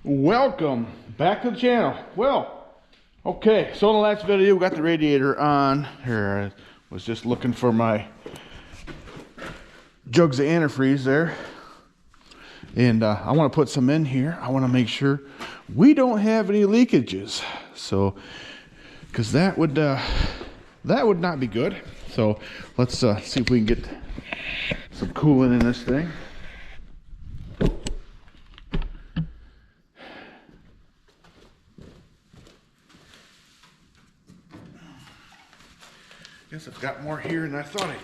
Welcome back to the channel. Well, okay, so in the last video we got the radiator on. Here, I was just looking for my jugs of antifreeze there, and I want to put some in here. I want to make sure we don't have any leakages, so because that would not be good. So let's see if we can get some coolant in this thing. Guess I've got more here than I thought I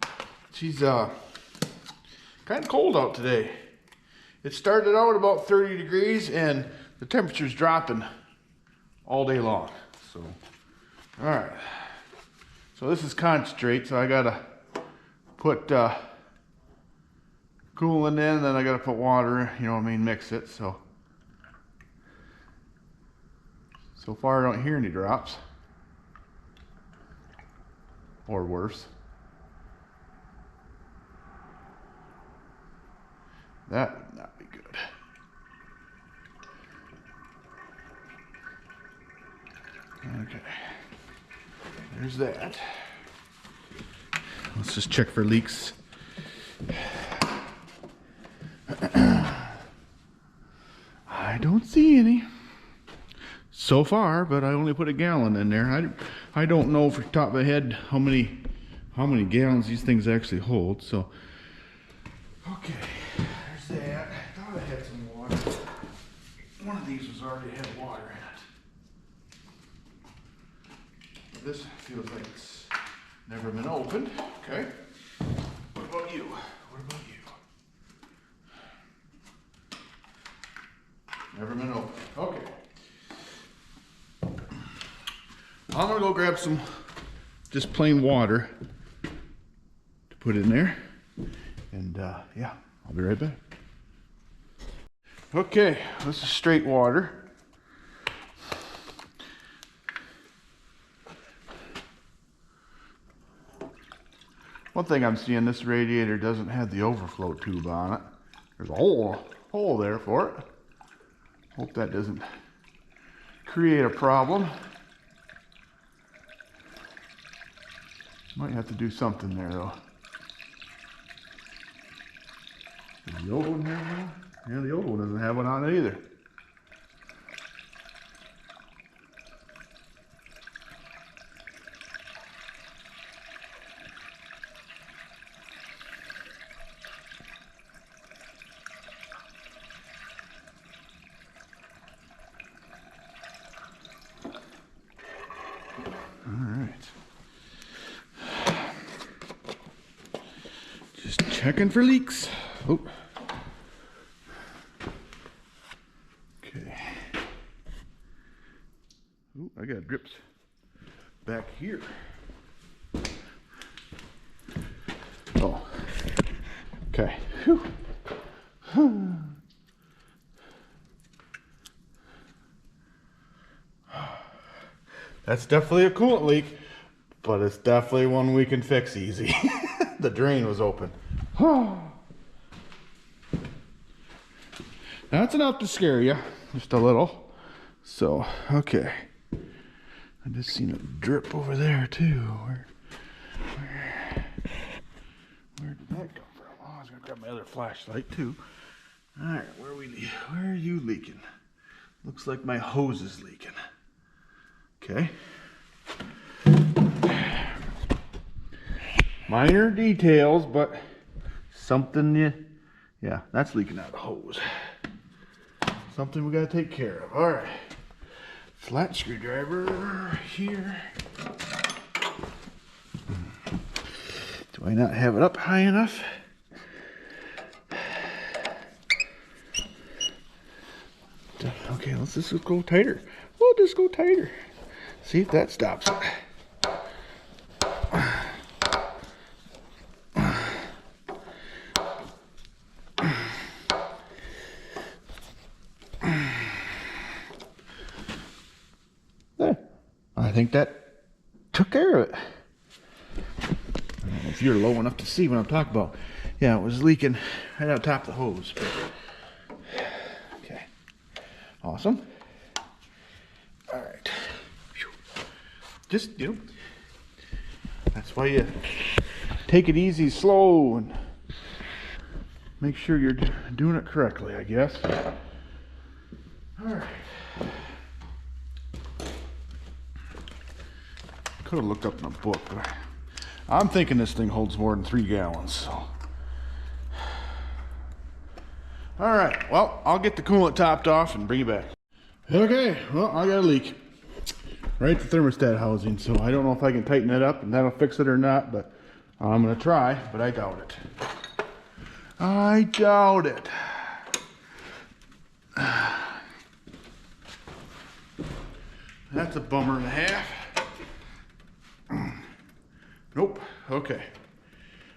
did. She's kind of cold out today. It started out about 30 degrees and the temperature's dropping all day long. So, all right. So this is concentrate, so I gotta put coolant in, then I gotta put water in, you know what I mean, mix it. So far I don't hear any drops, or worse. That would not be good. Okay, there's that. Let's just check for leaks. I don't see any so far, but I only put a gallon in there. I don't know off the top of my head how many gallons these things actually hold. So okay, there's that. I thought I had some water. One of these was already had water in it. This feels like it's never been opened. Okay. What about you? What about you? Never been opened. Okay. I'm gonna go grab some just plain water to put in there, and yeah, I'll be right back. Okay, this is straight water. One thing I'm seeing, this radiator doesn't have the overflow tube on it. There's a hole there for it. Hope that doesn't create a problem. Might have to do something there though. Does the old one have one? Yeah, the old one doesn't have one on it either. Checking for leaks. Oh. Okay. Oh, I got drips back here. Oh. Okay. Whew. That's definitely a coolant leak, but it's definitely one we can fix easy. The drain was open. That's enough to scare you, just a little. So, okay. I just seen a drip over there too. Where did that come from? Oh, I was gonna grab my other flashlight too. All right, where are you leaking? Looks like my hose is leaking. Okay. Minor details, but something, yeah, that's leaking out of the hose. Something we gotta take care of. All right, flat screwdriver here. Do I not have it up high enough? Okay, let's just go tighter. We'll just go tighter. See if that stops it. I think that took care of it. I don't know if you're low enough to see what I'm talking about. Yeah, it was leaking right on top of the hose. But, okay, awesome. All right, just, you know, that's why you take it easy, slow, and make sure you're doing it correctly, I guess. All right. Could have looked up in a book, but I'm thinking this thing holds more than 3 gallons, so. All right, well, I'll get the coolant topped off and bring you back. Okay, well, I got a leak right at the thermostat housing, so I don't know if I can tighten it up and that'll fix it or not, but I'm gonna try, but I doubt it. I doubt it. That's a bummer and a half. Nope. Okay.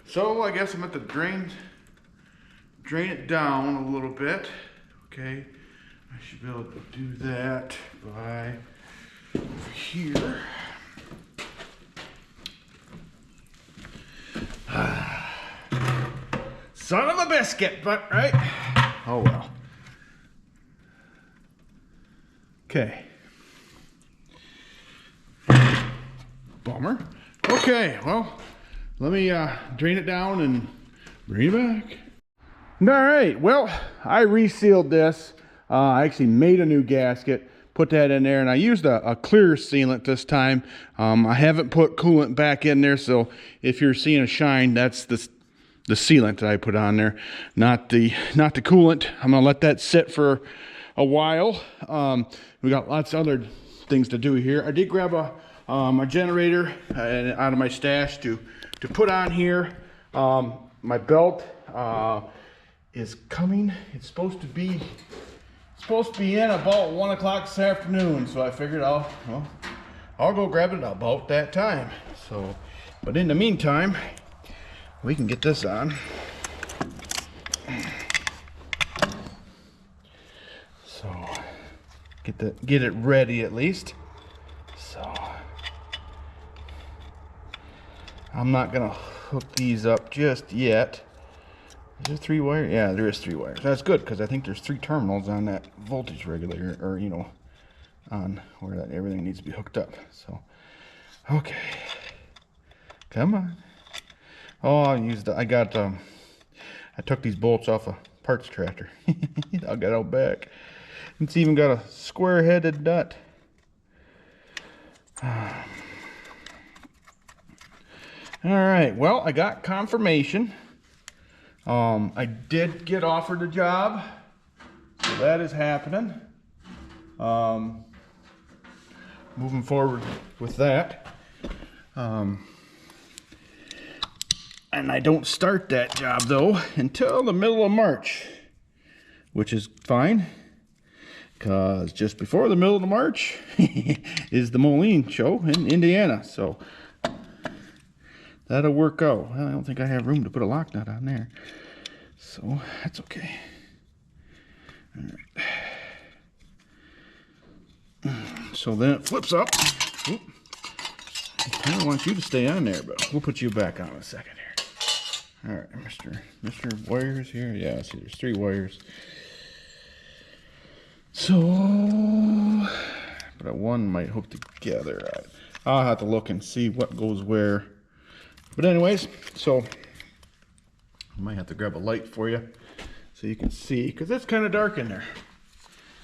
So I guess I'm at the drain it down a little bit. Okay. I should be able to do that by over here. Son of a biscuit, but right. Oh well. Okay. Bummer. Okay, well, let me drain it down and bring it back. All right, well, I resealed this. I actually made a new gasket, put that in there, and I used a clear sealant this time. I haven't put coolant back in there, so if you're seeing a shine, that's the sealant that I put on there, not the coolant. I'm gonna let that sit for a while. We got lots of other things to do here. I did grab a generator out of my stash to put on here. My belt is coming. It's supposed to be in about 1 o'clock this afternoon. So I figured I'll go grab it about that time. So, but in the meantime, we can get this on. So get it ready at least. So I'm not gonna hook these up just yet. Is there 3 wires? Yeah, there is 3 wires. That's good because I think there's 3 terminals on that voltage regulator, or you know, on where that everything needs to be hooked up. So, okay, come on. Oh, I took these bolts off a parts tractor. I got out back. It's even got a square-headed nut. All right, well, I got confirmation. I did get offered a job, so that is happening. Moving forward with that. And I don't start that job though until the middle of March, which is fine, because just before the middle of March is the Moline show in Indiana, so that'll work out. Well, I don't think I have room to put a lock nut on there, so that's okay. All right. So then it flips up. Oop. I kind of want you to stay on there, but we'll put you back on in a second here. All right, Mr. Wires here. Yeah, see, there's 3 wires. So, but one might hook together. I'll have to look and see what goes where. But anyways, so I might have to grab a light for you so you can see, because it's kind of dark in there.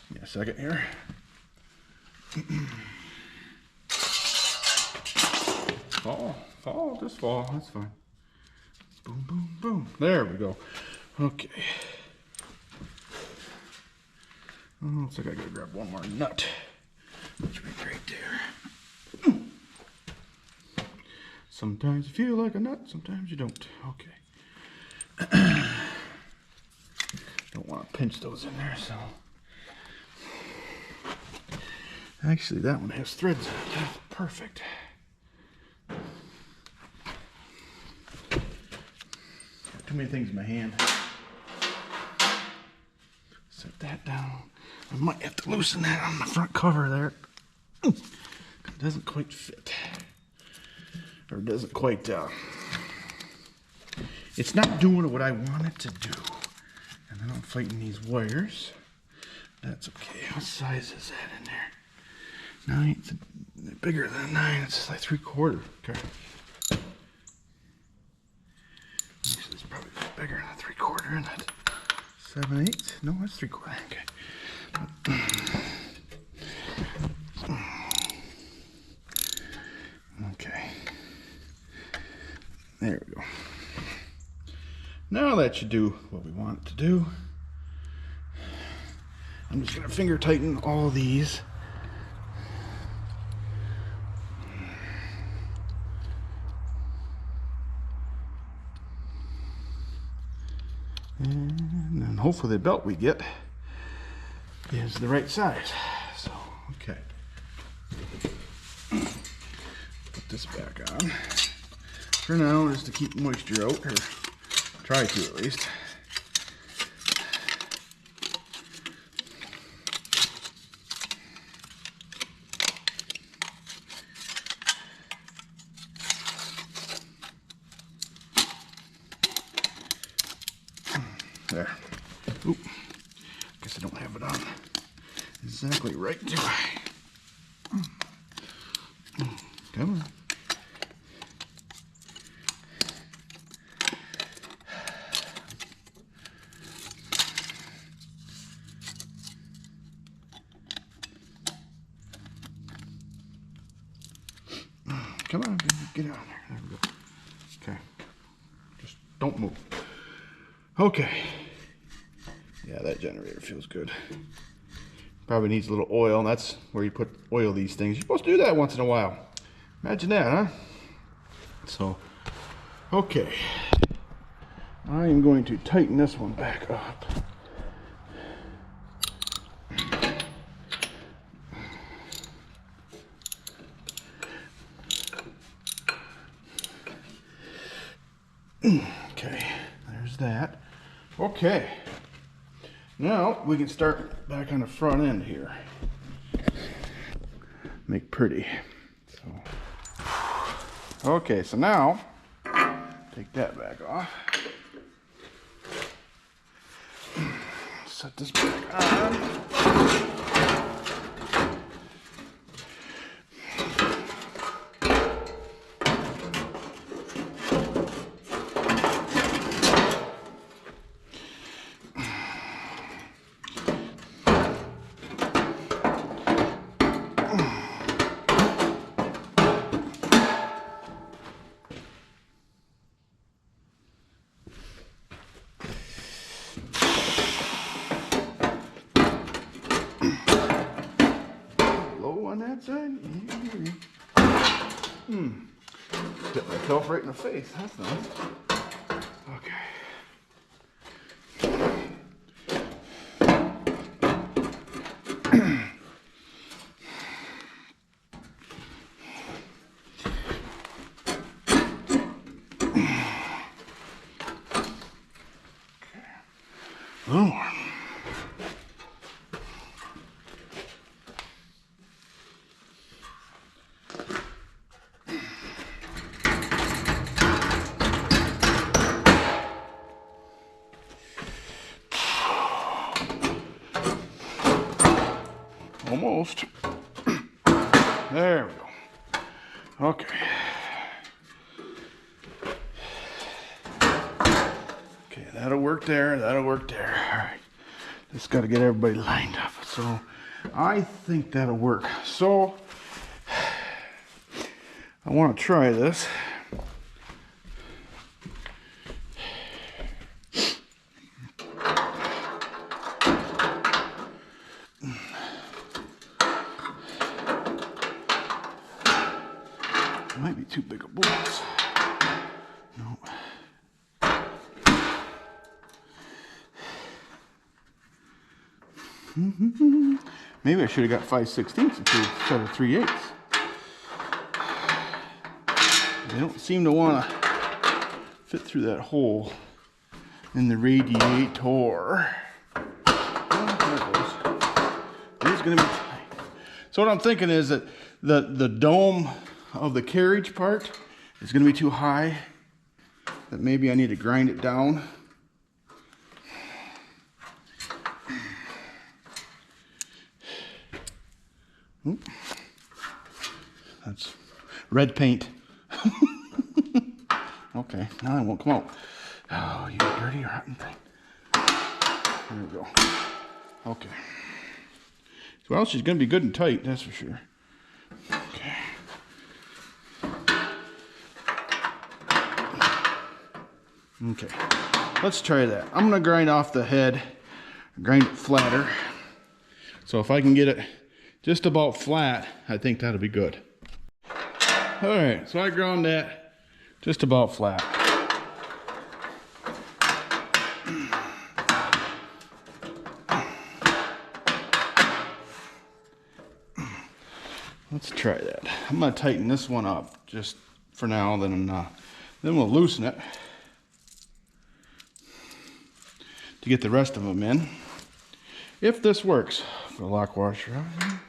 Give me a second here. Fall, just fall, that's fine. Boom, boom, boom. There we go. Okay. Oh, looks like I gotta grab one more nut, which would be right there. Sometimes you feel like a nut, sometimes you don't. Okay. Don't want to pinch those in there, so. Actually, that one has threads on it. That's perfect. Got too many things in my hand. Set that down. I might have to loosen that on the front cover there. It doesn't quite fit. Or it doesn't quite it's not doing what I want it to do. And then I'm fighting these wires. That's okay. What size is that in there? 9, it's bigger than 9. It's like 3/4. Okay. Actually, it's probably bigger than 3/4, isn't it? 7/8? No, that's 3/4. Okay. Okay. There we go. Now that should do what we want it to do. I'm just going to finger tighten all of these. And then hopefully the belt we get is the right size. So, okay. Put this back on. For now, just to keep moisture out, or try to at least. There. Oop. Guess I don't have it on exactly right, do I? Come on. Come on, baby. Get out there. There we go. Okay. Just don't move. Okay. Yeah, that generator feels good. Probably needs a little oil, and that's where you put oil these things. You're supposed to do that once in a while. Imagine that, huh? So, okay. I am going to tighten this one back up. Okay, there's that. Okay, now we can start back on the front end here. Make pretty. So, okay, so now take that back off. Set this back on. On that side? Hit myself right in the face. That's nice. Okay. Oh. Almost. There we go. Okay. Okay, that'll work there. That'll work there. All right. Just got to get everybody lined up. So I think that'll work. So I want to try this. Might be too big of bolts. No. Maybe I should have got 5/16 instead of 3/8. They don't seem to want to fit through that hole in the radiator. It's going to be tight. So what I'm thinking is that the dome of the carriage part is going to be too high. that maybe I need to grind it down. Oop. That's red paint. Okay, now it won't come out. Oh, you dirty rotten thing. There we go. Okay. Well, she's gonna be good and tight, that's for sure. Okay. Okay, let's try that. I'm gonna grind off the head, grind it flatter. So if I can get it just about flat, I think that'll be good. All right, so I ground that just about flat. Let's try that. I'm gonna tighten this one up just for now, then we'll loosen it to get the rest of them in. If this works, put a lock washer out here.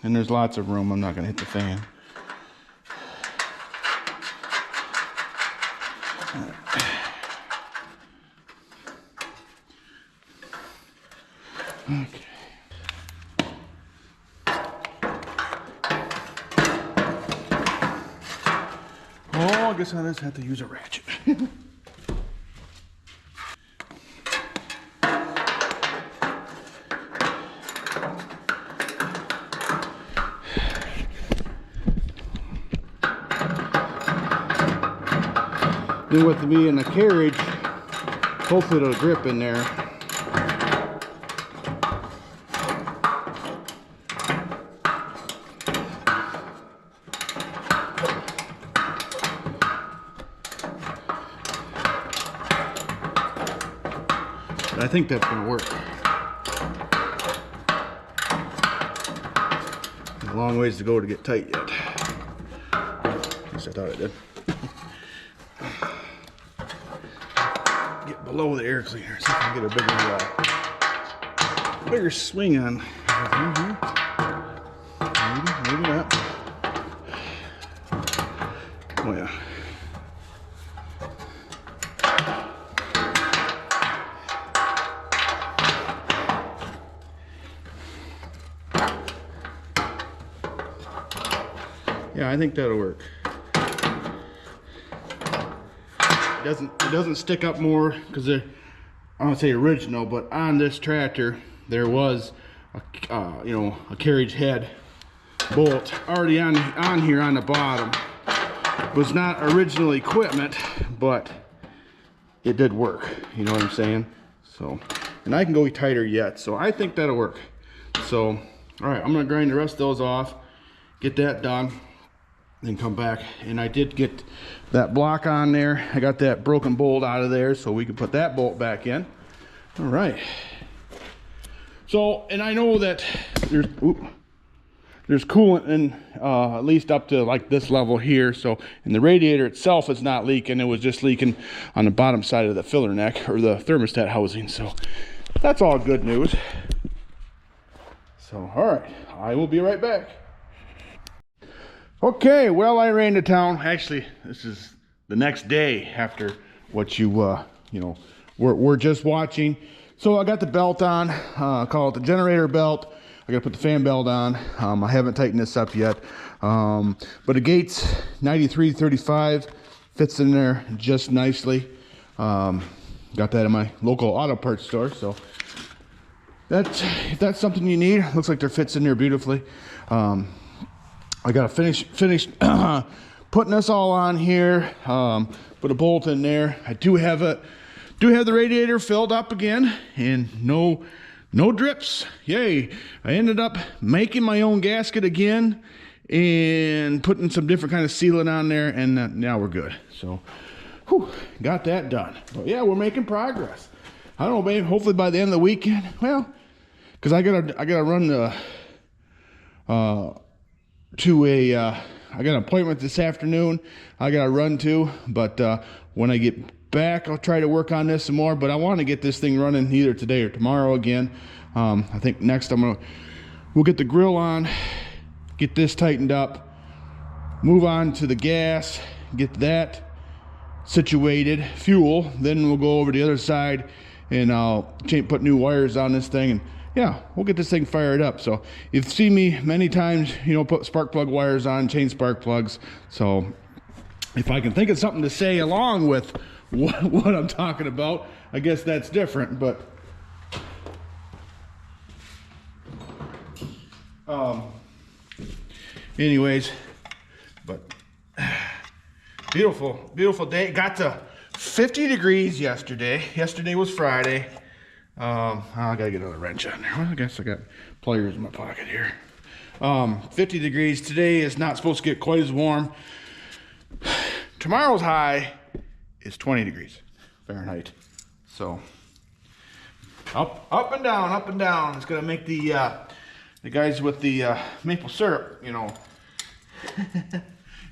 And there's lots of room, I'm not gonna hit the fan. Okay. Oh, I guess I just have to use a ratchet. Then with me in the carriage, hopefully it'll grip in there. But I think that's gonna work. A long ways to go to get tight yet. At least I thought it did. Get below the air cleaner, see if I can get a bigger swing on everything here. Maybe not. Oh yeah. Yeah, I think that'll work. It doesn't stick up more because I don't say original, but on this tractor there was a carriage head bolt already on here on the bottom. It was not original equipment, but it did work. You know what I'm saying? So, and I can go tighter yet, so I think that'll work. So, all right, I'm gonna grind the rest of those off, get that done, then come back. And I did get that block on there. I got that broken bolt out of there so we can put that bolt back in. All right. So, and I know that there's coolant in at least up to like this level here. So, and the radiator itself is not leaking. It was just leaking on the bottom side of the filler neck or the thermostat housing. So that's all good news. So, all right, I will be right back. Okay, well, I ran to town. Actually, this is the next day after what you we're just watching. So I got the belt on, call it the generator belt. I gotta put the fan belt on. I haven't tightened this up yet. But the gate's 9335, fits in there just nicely. Got that in my local auto parts store. So if that's something you need, looks like there fits in there beautifully. I gotta finish putting this all on here. Put a bolt in there. I do have the radiator filled up again, and no drips. Yay! I ended up making my own gasket again and putting some different kind of sealant on there, and now we're good. So, whew, got that done. But yeah, we're making progress. I don't know, babe. Hopefully by the end of the weekend. Well, because I gotta run the I got an appointment this afternoon I gotta run to, but when I get back I'll try to work on this some more. But I want to get this thing running either today or tomorrow again. I think next we'll get the grill on, get this tightened up, move on to the gas, get that situated, fuel, then we'll go over to the other side and I'll put new wires on this thing, and yeah, we'll get this thing fired up. So you've seen me many times, you know, put spark plug wires on, change spark plugs. So if I can think of something to say along with what I'm talking about, I guess that's different. But anyways, but beautiful day. Got to 50 degrees yesterday. Yesterday was Friday. I gotta get another wrench on there. Well, I guess I got pliers in my pocket here. 50 degrees. Today is not supposed to get quite as warm. Tomorrow's high is 20 degrees Fahrenheit. So up and down, up and down. It's gonna make the guys with the maple syrup, you know,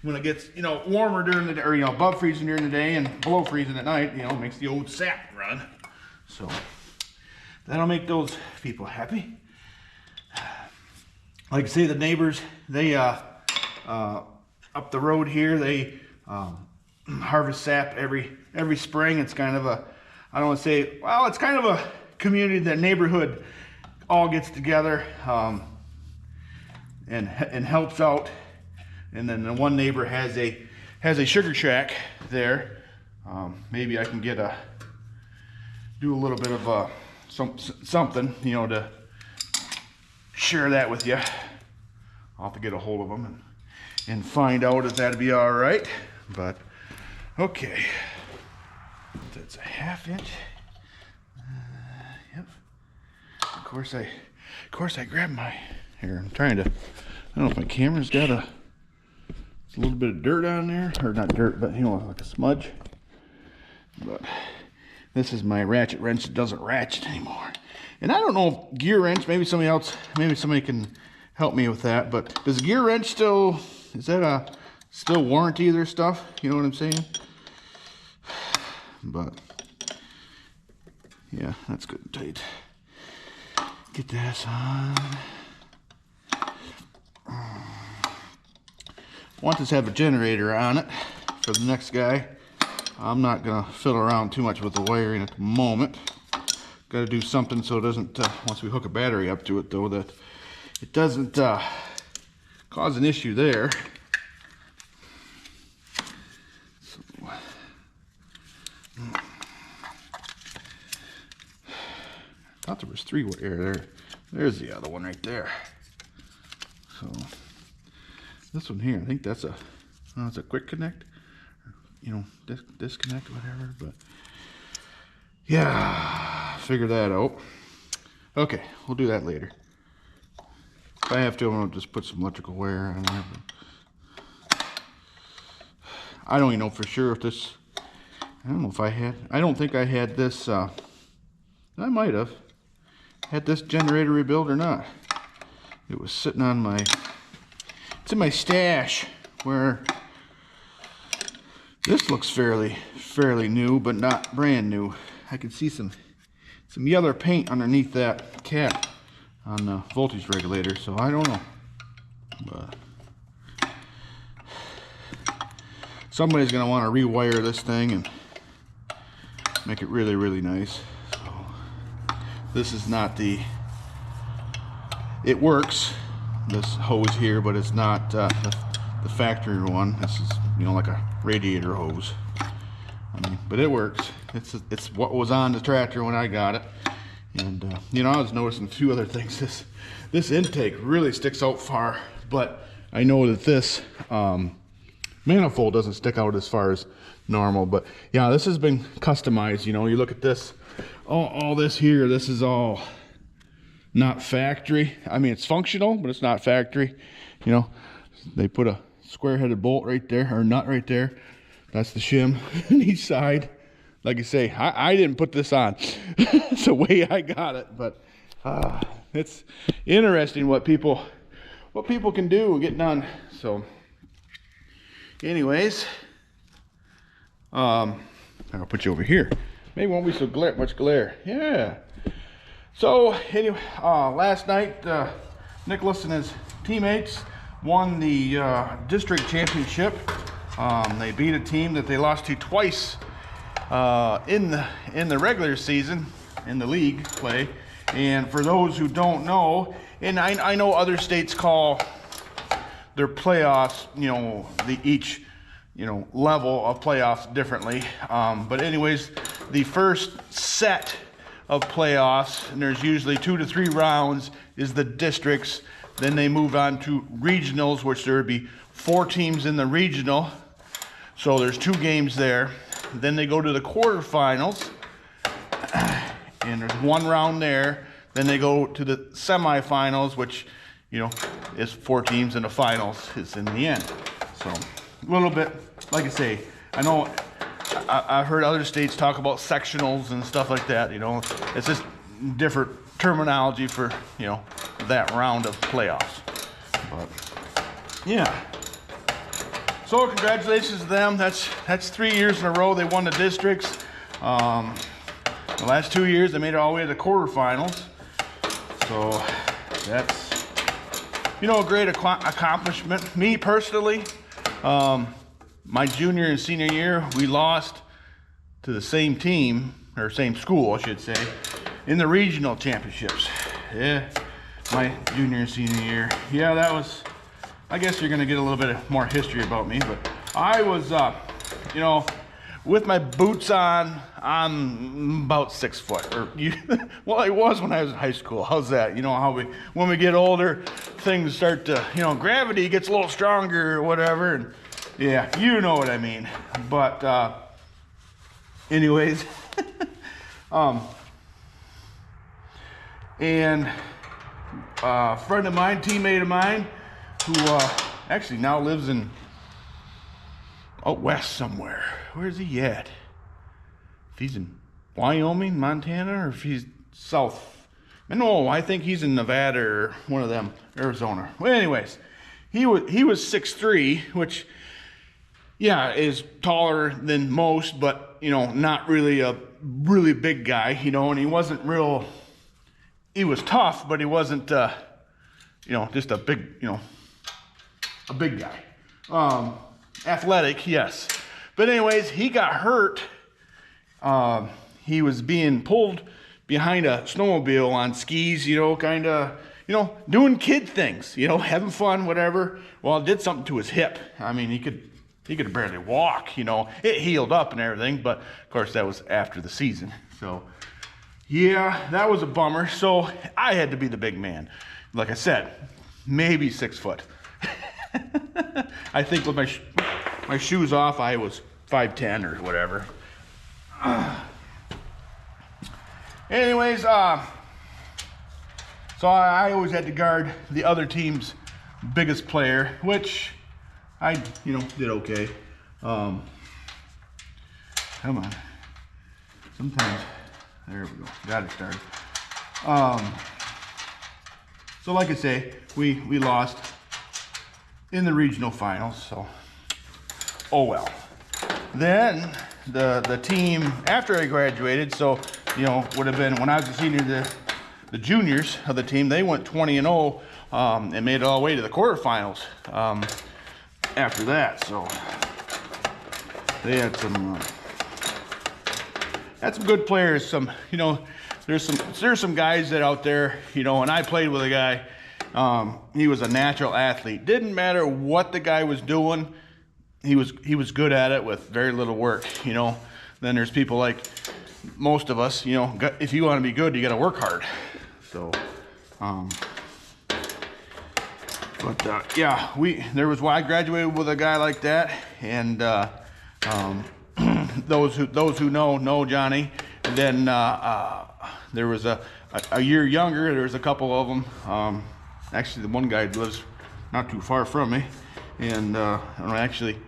when it gets, you know, warmer during the day, or, you know, above freezing during the day and below freezing at night, you know, makes the old sap run. So that'll make those people happy. Like I say, the neighbors, they up the road here, they harvest sap every spring. It's kind of a, I don't want to say, well, it's kind of a community, that neighborhood all gets together and helps out. And then the one neighbor has a sugar shack there. Maybe I can do a little bit of something, you know, to share that with you. I'll have to get a hold of them and find out if that'd be all right. But okay, that's a 1/2 inch. Yep. Of course I grabbed my, here, I'm trying to, I don't know if my camera's got a little bit of dirt on there, or not dirt, but, you know, like a smudge. But this is my ratchet wrench that doesn't ratchet anymore. And I don't know if gear wrench, maybe somebody can help me with that, but does gear wrench still, is that still warranty their stuff? You know what I'm saying? But yeah, that's good and tight. Get this on. I want this to have a generator on it for the next guy. I'm not gonna fiddle around too much with the wiring at the moment. Got to do something so it doesn't, once we hook a battery up to it though, that it doesn't cause an issue there. So, I thought there was 3 wire there. There's the other one right there. So this one here, I think that's it's a quick connect, you know, disconnect, whatever. But yeah, figure that out. Okay, we'll do that later. If I have to, I'm gonna just put some electrical wire on there. But I don't even know for sure if this, I don't know if I don't think I had this, I might have had this generator rebuilt or not. It was sitting on my, it's in my stash, where this looks fairly new, but not brand new. I can see some yellow paint underneath that cap on the voltage regulator, so I don't know. But somebody's gonna want to rewire this thing and make it really, really nice. So this is not it works, this hose here, but it's not the factory one. This is, you know, like a radiator hose. I mean, but it works. It's what was on the tractor when I got it. And you know, I was noticing a few other things. This intake really sticks out far, but I know that this manifold doesn't stick out as far as normal. But yeah, this has been customized. You know, you look at this, all this here, this is all not factory. I mean, it's functional, but it's not factory. You know, they put a square-headed bolt right there, or nut right there. That's the shim on each side. Like I say, I didn't put this on. It's the way I got it. But it's interesting what people can do and get done. So anyways, I'll put you over here. Maybe won't be so much glare. Yeah. So anyway, last night Nicholas and his teammates won the district championship They beat a team that they lost to twice in the regular season in the league play. And for those who don't know, and I know other states call their playoffs, each level of playoffs differently. But anyways, the first set of playoffs, and there's usually 2 to 3 rounds, is the districts. Then they move on to regionals, which there would be 4 teams in the regional. So there's 2 games there. Then they go to the quarterfinals, and there's 1 round there. Then they go to the semifinals, which, is 4 teams in the finals. It's in the end. So a little bit, like I say, I know I've heard other states talk about sectionals and stuff like that. It's just different terminology for, that round of playoffs. But yeah. So congratulations to them. That's 3 years in a row they won the districts. The last 2 years they made it all the way to the quarterfinals. So that's, a great accomplishment. Me personally, my junior and senior year, we lost to the same team, or same school, I should say, in the regional championships. Yeah, my junior and senior year. Yeah, that was, I guess you're going to get a little bit more history about me, but I was, with my boots on, I'm about 6 foot. Well, I was when I was in high school. How's that? When we get older, things start to, gravity gets a little stronger or whatever. And yeah, you know what I mean. But anyways, and a friend of mine, teammate of mine, who actually now lives in out west somewhere. Where's he at? If he's in Wyoming, Montana, or if he's south. No, I think he's in Nevada or one of them, Arizona. Well, anyways, he was 6'3", which, yeah, is taller than most, but, not really a really big guy, and he wasn't real, he was tough, but he wasn't, just a big, a big guy. Athletic, yes. But anyways, he got hurt. He was being pulled behind a snowmobile on skis, kind of, doing kid things, having fun, whatever. Well, it did something to his hip. I mean, he could barely walk, It healed up and everything, but of course that was after the season. So yeah, that was a bummer. So I had to be the big man. Like I said, maybe 6 foot. I think with my shoes off, I was 5'10" or whatever. Anyways, so I always had to guard the other team's biggest player, which I, did okay. Come on. Sometimes, there we go, got it started. So like I say, we lost in the regional finals, so oh well. Then the team after I graduated, so would have been when I was a senior, the juniors of the team, they went 20-0 and made it all the way to the quarterfinals after that. So they had some good players. There's some guys that out there, and I played with a guy. He was a natural athlete. Didn't matter what the guy was doing, he was good at it with very little work. Then there's people like most of us. If you want to be good, you got to work hard. So, yeah, I graduated with a guy like that, and those who know Johnny. And then there was a year younger. There was a couple of them. Actually, the one guy lives not too far from me, and actually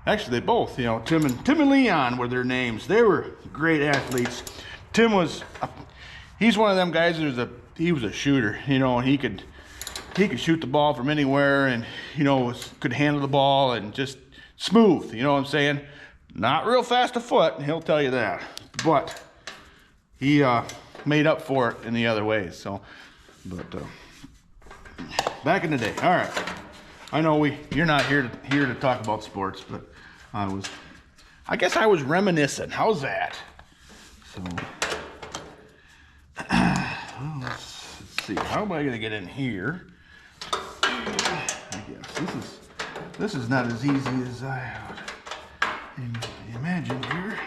they both, Tim and Leon were their names. They were great athletes. Tim he's one of them guys he was a shooter, and he could shoot the ball from anywhere, and could handle the ball and just smooth. You know what I'm saying? Not real fast afoot, he'll tell you that, but he made up for it in the other ways. So, but back in the day. All right. I know you're not here to talk about sports, but I guess I was reminiscing. How's that? So, well, let's see. How am I gonna get in here? I guess this is not as easy as I would imagine here.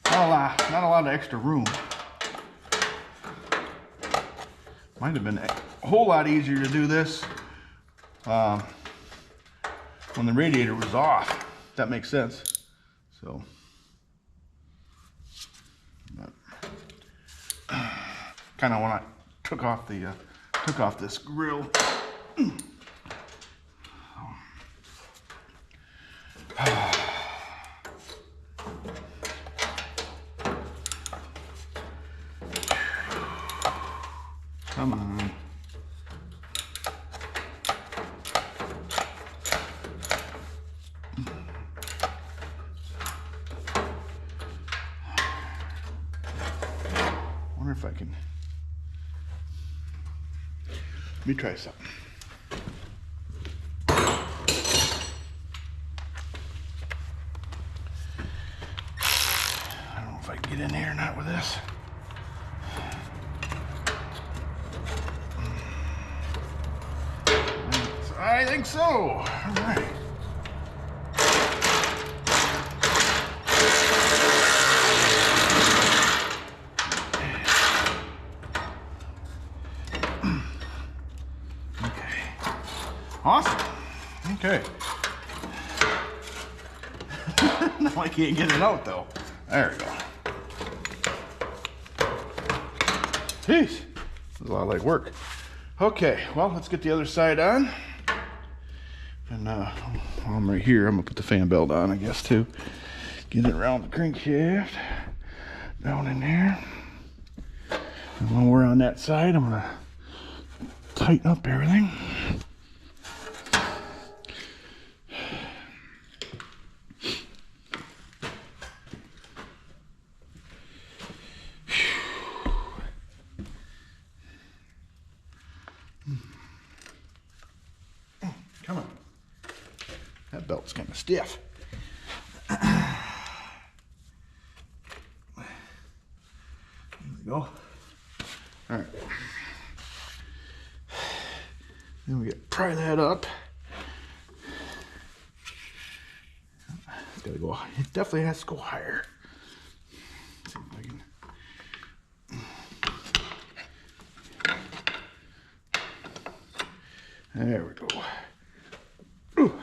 Not a lot of extra room. Might have been a whole lot easier to do this when the radiator was off. If that makes sense. So, kind of when I took off this grill. Come on. Wonder if I can. Let me try something. I don't know if I can get in here or not with this. I think so. All right. Okay. Awesome. Okay. Now I can't get it out though. There we go. Jeez. This is a lot of like work. Okay, well, let's get the other side on. And while I'm right here, I'm gonna put the fan belt on, I guess, too. Get it around the crankshaft, down in there. And while we're on that side, I'm gonna tighten up everything. Come on. That belt's kind of stiff. There we go. All right. Then we pry that up. It's gotta go. It definitely has to go higher. Let's see if I can. There we go. Ooh.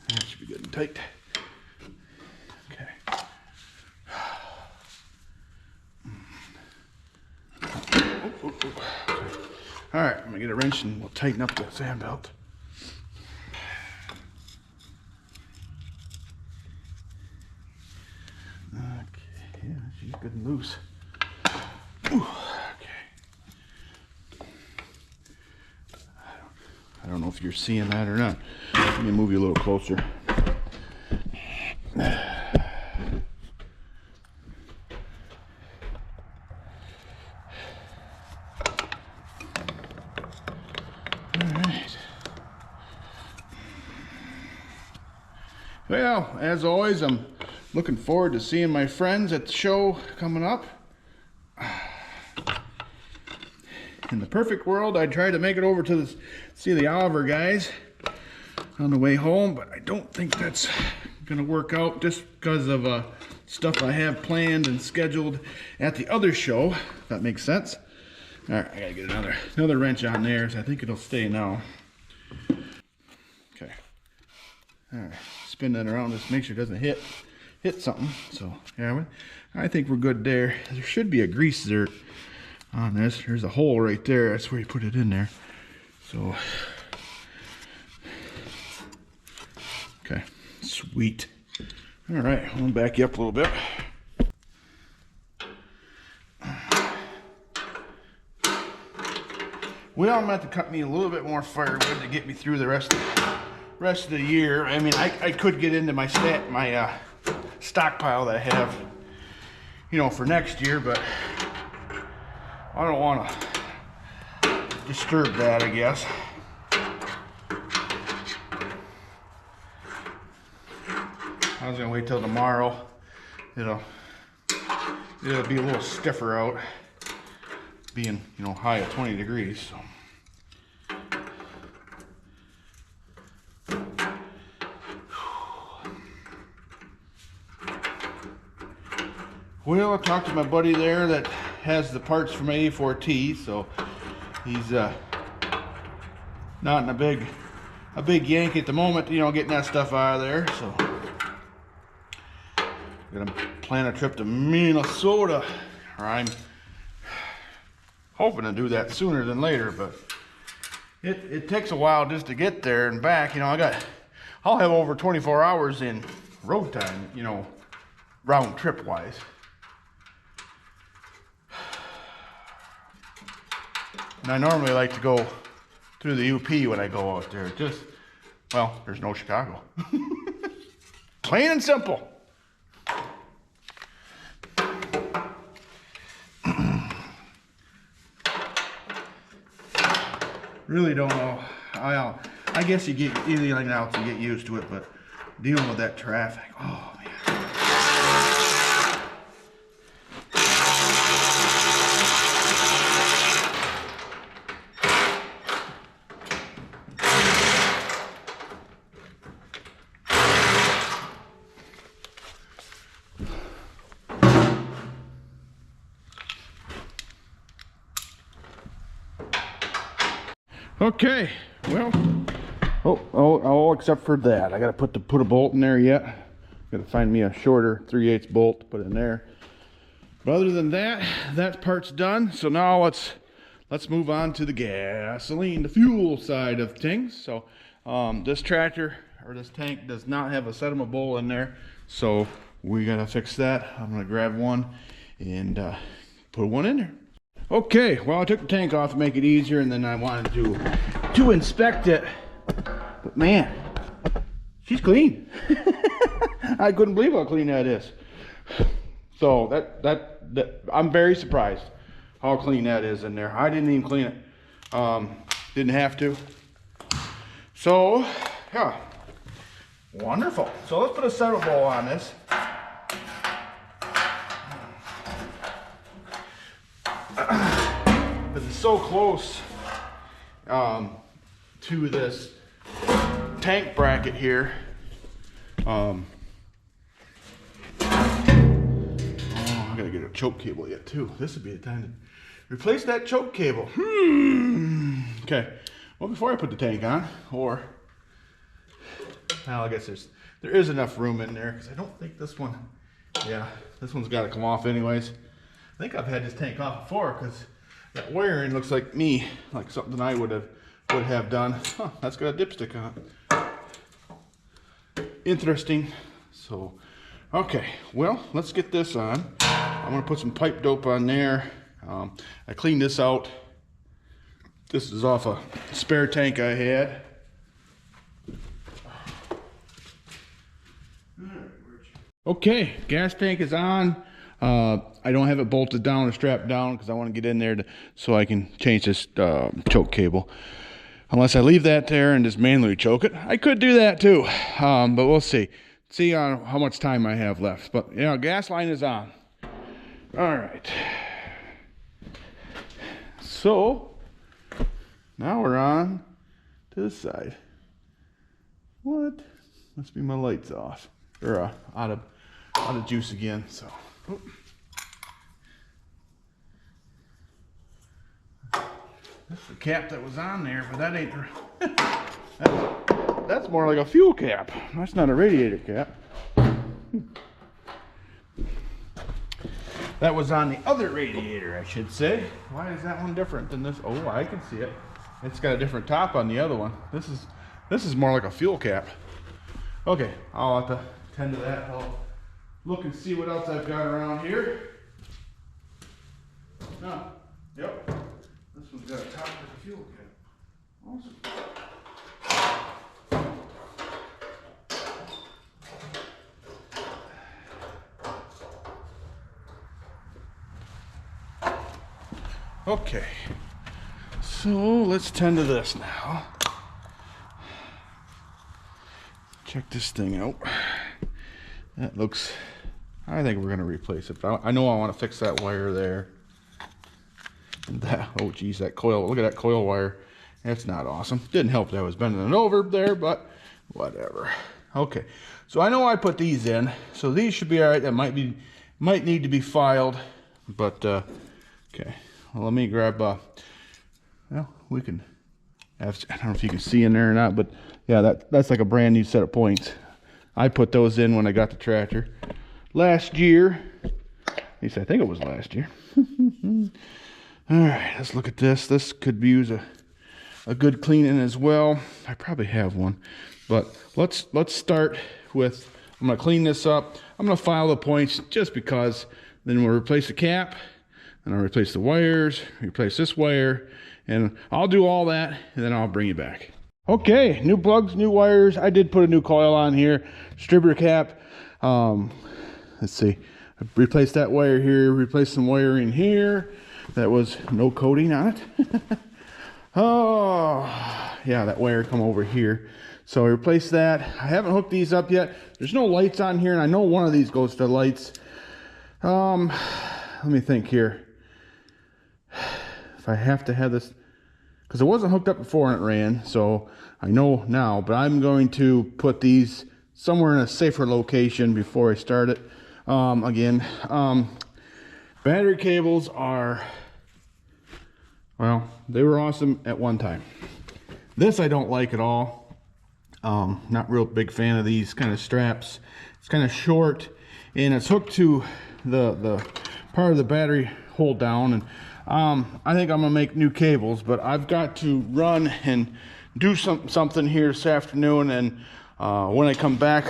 That should be good and tight. Okay. All right, I'm gonna get a wrench and we'll tighten up the fan belt. Okay, yeah, she's good and loose. Ooh. I don't know if you're seeing that or not. Let me move you a little closer. All right. Well, as always, I'm looking forward to seeing my friends at the show coming up. In the perfect world, I'd try to make it over to see the Oliver guys on the way home, but I don't think that's gonna work out just because of stuff I have planned and scheduled at the other show, if that makes sense. All right, I gotta get another wrench on there, so I think it'll stay now. Okay. All right, spin that around, just make sure it doesn't hit something. So yeah, I think we're good there. There should be a grease zert on this. There's a hole right there. That's where you put it in there. So, okay, sweet. All right, I'll back you up a little bit. Well, I'm going to have to cut me a little bit more firewood to get me through the rest of the year. I mean, I could get into my stockpile that I have, you know, for next year, but I don't want to disturb that, I guess. I was gonna wait till tomorrow. It'll be a little stiffer out, being, you know, high at 20 degrees. So. Well, I talked to my buddy there that has the parts for my A4T, so he's not in a big yank at the moment, you know, getting that stuff out of there. So I'm gonna plan a trip to Minnesota, or I'm hoping to do that sooner than later, but it takes a while just to get there and back. You know, I'll have over 24 hours in road time, you know, round trip wise. And I normally like to go through the UP when I go out there. Just, well, there's no Chicago. Plain and simple. Really don't know. I guess you get anything like that to get used to it, but dealing with that traffic, oh man. Okay, well, oh, except for that, I gotta put a bolt in there yet. Gotta find me a shorter 3/8 bolt to put in there. But other than that, that part's done. So now let's move on to the gasoline, the fuel side of things. So this tractor or this tank does not have a sediment bowl in there, so we gotta fix that. I'm gonna grab one and put one in there. Okay, well, I took the tank off to make it easier, and then I wanted to inspect it. But man, she's clean. I couldn't believe how clean that is. So that I'm very surprised how clean that is in there. I didn't even clean it. Didn't have to. So yeah, wonderful. So let's put a sediment bowl on this. Because it's so close to this tank bracket here. Oh, I gotta get a choke cable yet too. This would be the time to replace that choke cable. Okay. Well, before I put the tank on, well, I guess there is enough room in there because I don't think this one. Yeah, this one's got to come off anyways. I think I've had this tank off before because that wiring looks like like something I would have done. Huh, that's got a dipstick on it. Interesting. So, okay, well, let's get this on. I'm gonna put some pipe dope on there. I cleaned this out. This is off a spare tank I had. Okay, gas tank is on. I don't have it bolted down or strapped down because I want to get in there so I can change this choke cable. Unless I leave that there and just manually choke it. I could do that too, but we'll see. See how much time I have left. But you know, gas line is on. All right. So now we're on to this side. What? Must be my lights off or out of juice again. So. Oh. That's the cap that was on there, but that ain't. That's more like a fuel cap. That's not a radiator cap. That was on the other radiator, I should say. Why is that one different than this? Oh, I can see it. It's got a different top on the other one. This is more like a fuel cap. Okay, I'll have to tend to that. I'll look and see what else I've got around here. Oh, yep. This one's got a top with a fuel cap. Awesome. Okay, so let's tend to this now. Check this thing out. That looks, I think we're gonna replace it, but I know I want to fix that wire there. That, oh geez, that coil, look at that coil wire. That's not awesome. Didn't help that I was bending it over there, but whatever. Okay, so I know I put these in, so these should be all right. That might need to be filed, but okay. Well, let me grab. Well, we can. I don't know if you can see in there or not, but yeah, that's like a brand new set of points. I put those in when I got the tractor last year. At least I think it was last year. All right, let's look at this. This could use a good cleaning as well. I probably have one, but let's start with. I'm gonna clean this up. I'm gonna file the points just because. Then we'll replace the cap, and I'll replace the wires, replace this wire, and I'll do all that, and then I'll bring you back. Okay, new plugs, new wires. I did put a new coil on here, distributor cap. Let's see, I replaced that wire here, replaced some wiring here. That was no coating on it. Oh, yeah, that wire come over here. So I replaced that. I haven't hooked these up yet. There's no lights on here, and I know one of these goes to lights. Let me think here. If I have to have this, because it wasn't hooked up before and it ran, so I know now, but I'm going to put these somewhere in a safer location before I start it. Again, battery cables are, well, they were awesome at one time. This I don't like at all. Not real big fan of these kind of straps. It's kind of short, and it's hooked to the part of the battery hold down, and I think I'm gonna make new cables, but I've got to run and do something here this afternoon, and when I come back,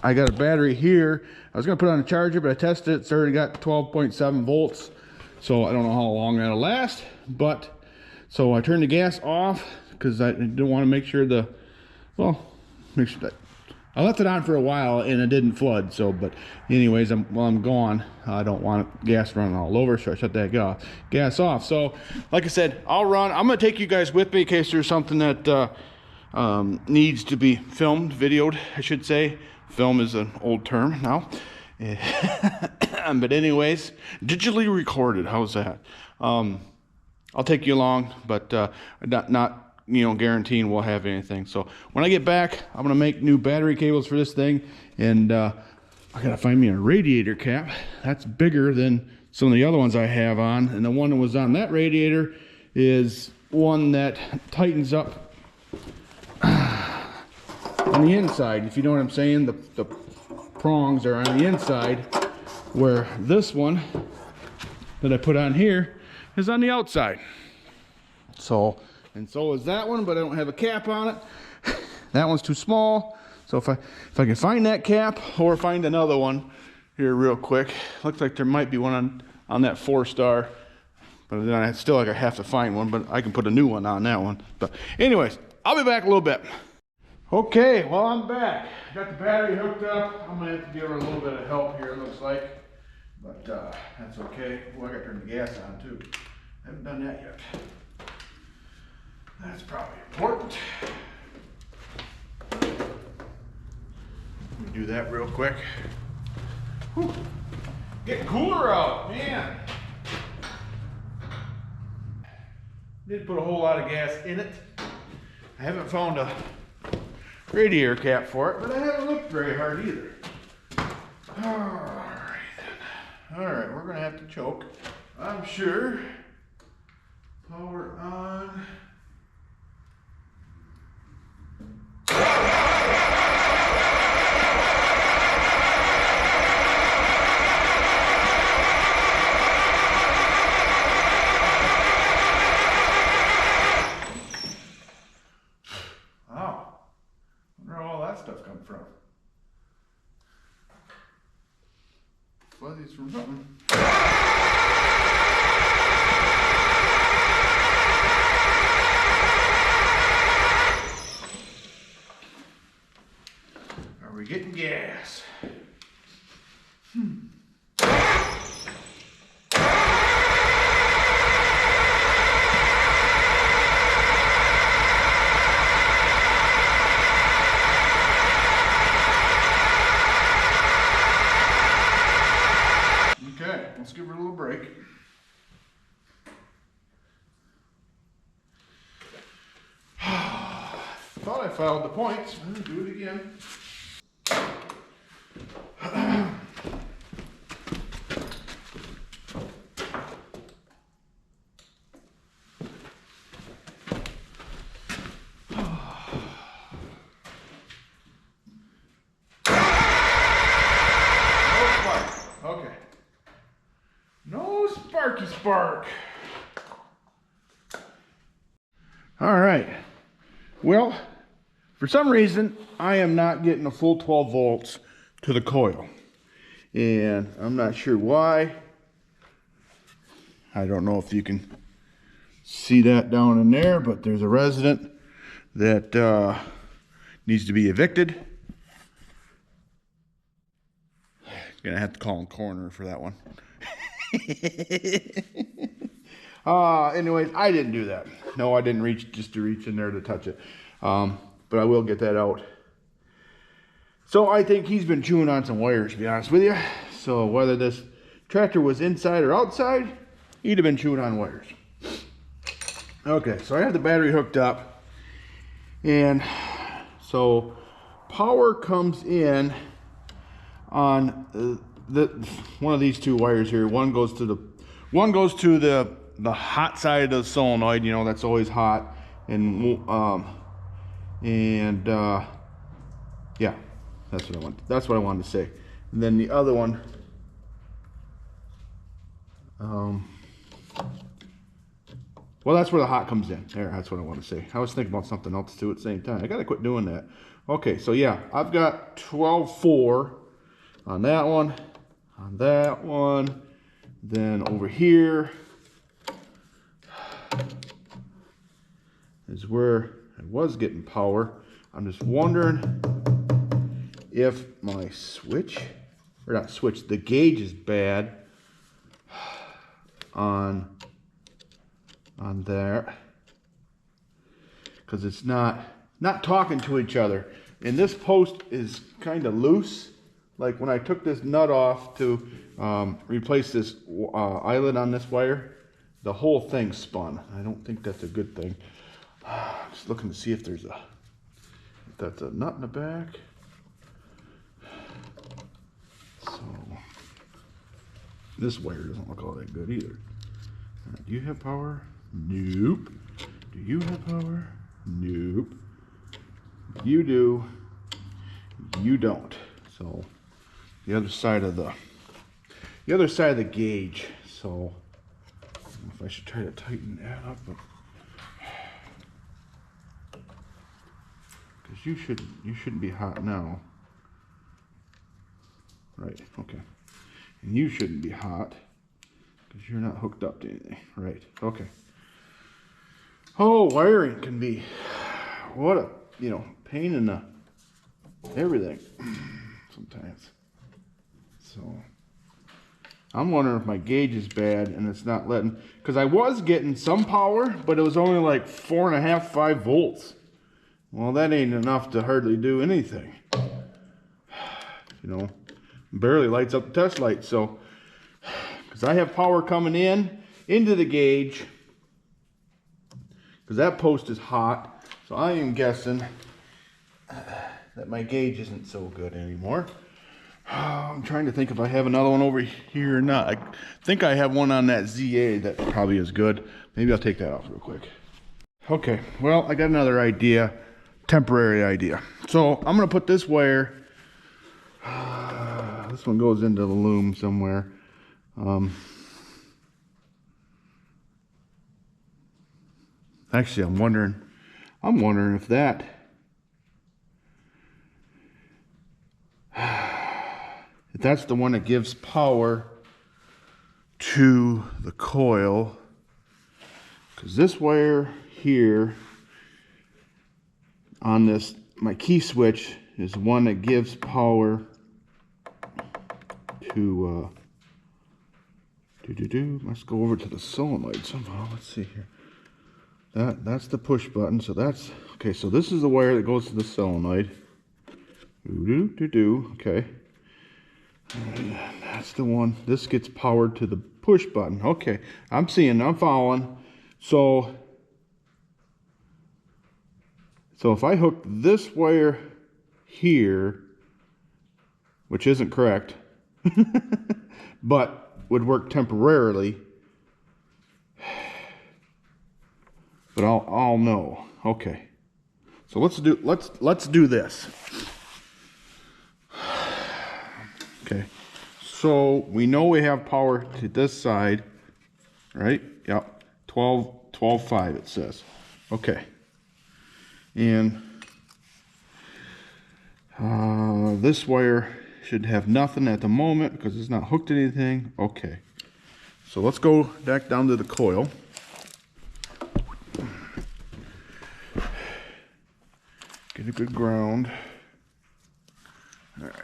I got a battery here. I was gonna put it on a charger, but I tested it. It's already got 12.7 volts, so I don't know how long that'll last. But so I turned the gas off because I didn't want to make sure make sure that I left it on for a while and it didn't flood. So, but anyways, while I'm gone, I don't want gas running all over, so I shut that gas off. So, like I said, I'll run. I'm gonna take you guys with me in case there's something that needs to be filmed, videoed, I should say. Film is an old term now. But anyways, digitally recorded. How's that? I'll take you along, but not guaranteeing we'll have anything. So when I get back, I'm gonna make new battery cables for this thing, and I gotta find me a radiator cap that's bigger than some of the other ones I have on. And the one that was on that radiator is one that tightens up on the inside, if you know what I'm saying. The prongs are on the inside, where this one that I put on here is on the outside. So is that one, but I don't have a cap on it. That one's too small. So if I can find that cap or find another one here real quick. Looks like there might be one on that 4-star, but then I still have to find one, but I can put a new one on that one. But anyways, I'll be back a little bit. Okay, well, I'm back. Got the battery hooked up. I'm gonna have to give her a little bit of help here, it looks like, but that's okay. Oh, I gotta turn the gas on too. Haven't done that yet. That's probably important. Let me do that real quick. Whew. Getting cooler out, man. Didn't put a whole lot of gas in it. I haven't found a radiator cap for it, but I haven't looked very hard either. Alright then. Alright, we're gonna have to choke, I'm sure. Power on. Wow. Wonder where all that stuff come from. Fuzzies from something. Are we getting gas? break. Thought I filed the points. I'm gonna do it again. Okay. No sparky spark. All right. Well, for some reason, I am not getting a full 12 volts to the coil. And I'm not sure why. I don't know if you can see that down in there, but there's a resident that needs to be evicted. Gonna have to call him coroner for that one. Anyways, I didn't do that. No, I didn't reach in there to touch it. But I will get that out. So I think he's been chewing on some wires, to be honest with you. So whether this tractor was inside or outside, he'd have been chewing on wires. Okay, so I have the battery hooked up. And so power comes in on one of these two wires here. One goes to the hot side of the solenoid, you know, that's always hot. And yeah, that's what I wanted to say. And then the other one, well, that's where the hot comes in. There, that's what I want to say. I was thinking about something else too at the same time. I gotta quit doing that. Okay, so yeah, I've got 12.4 on that one, then over here is where I was getting power. I'm just wondering if my the gauge is bad on there, because it's not talking to each other. And this post is kind of loose. Like when I took this nut off to replace this eyelet on this wire, the whole thing spun. I don't think that's a good thing. Just looking to see if that's a nut in the back. So this wire doesn't look all that good either. Do you have power? Nope. Do you have power? Nope. You do. You don't. So the other side of the gauge. So I don't know if I should try to tighten that up, because you shouldn't be hot now, right? Okay, and you shouldn't be hot because you're not hooked up to anything, right? Okay. Oh, wiring can be what a pain in the everything sometimes. So I'm wondering if my gauge is bad and it's not letting, because I was getting some power, but it was only like 4.5, 5 volts. Well, that ain't enough to hardly do anything. Barely lights up the test light. So, because I have power coming into the gauge, because that post is hot. So I am guessing that my gauge isn't so good anymore. I'm trying to think if I have another one over here or not. I think I have one on that ZA that probably is good. Maybe I'll take that off real quick. Okay, well, I got another idea, temporary idea. So I'm gonna put this wire, this one goes into the loom somewhere. Actually, I'm wondering if that, if that's the one that gives power to the coil, because this wire here on this, my key switch, is one that gives power to let's go over to the solenoid somehow. Let's see here. That's the push button. So that's okay. So this is the wire that goes to the solenoid. Okay. And that's the one. This gets powered to the push button. Okay, I'm following. So if I hook this wire here, which isn't correct, but would work temporarily, but I'll know. Okay, so let's do this. Okay, so we know we have power to this side, right? Yep, 12.5 it says. Okay, and this wire should have nothing at the moment because it's not hooked to anything. Okay, so let's go back down to the coil. Get a good ground. All right.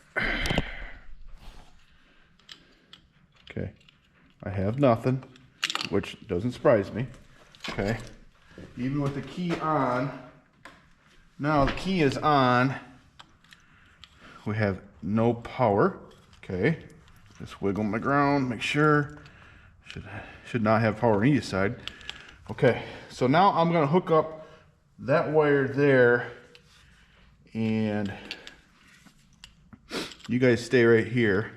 Okay, I have nothing, which doesn't surprise me. Okay, even with the key on, now the key is on, we have no power. Okay, just wiggle my ground, make sure. Should not have power on either side. Okay, so now I'm gonna hook up that wire there, and you guys stay right here.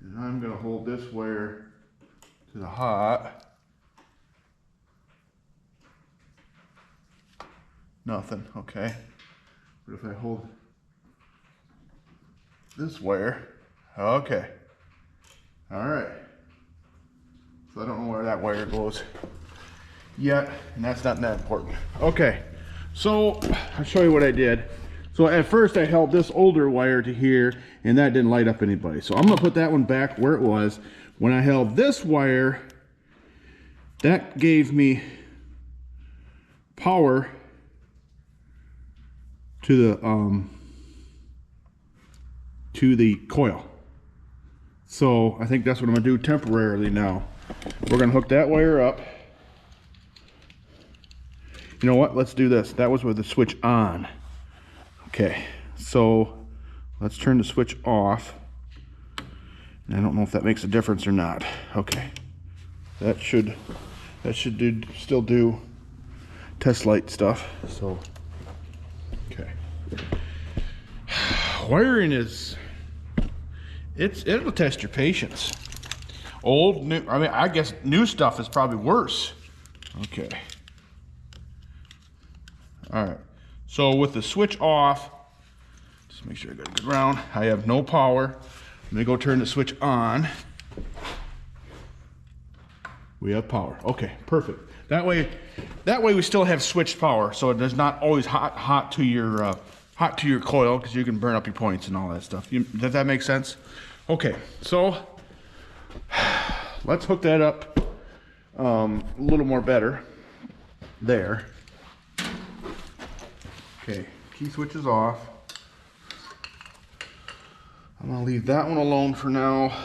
And I'm gonna hold this wire to the hot. Nothing, okay. But if I hold this wire, okay. All right. So I don't know where that wire goes yet, and that's not that important. Okay, so I'll show you what I did. So at first I held this older wire to here, and that didn't light up anybody. So I'm gonna put that one back where it was. When I held this wire, that gave me power to the coil. So I think that's what I'm gonna do temporarily now. We're gonna hook that wire up. You know what, let's do this. That was with the switch on. Okay, so let's turn the switch off. And I don't know if that makes a difference or not. Okay, that should still do test light stuff. So, okay. Wiring is, it'll test your patience. Old, new, I mean, I guess new stuff is probably worse. Okay. All right. So with the switch off, just make sure I got a good ground. I have no power. Let me go turn the switch on. We have power. Okay, perfect. That way we still have switched power, so it does not always hot to your coil, because you can burn up your points and all that stuff. Does that make sense? Okay, so let's hook that up a little more better. There. Okay, key switch is off. I'm gonna leave that one alone for now.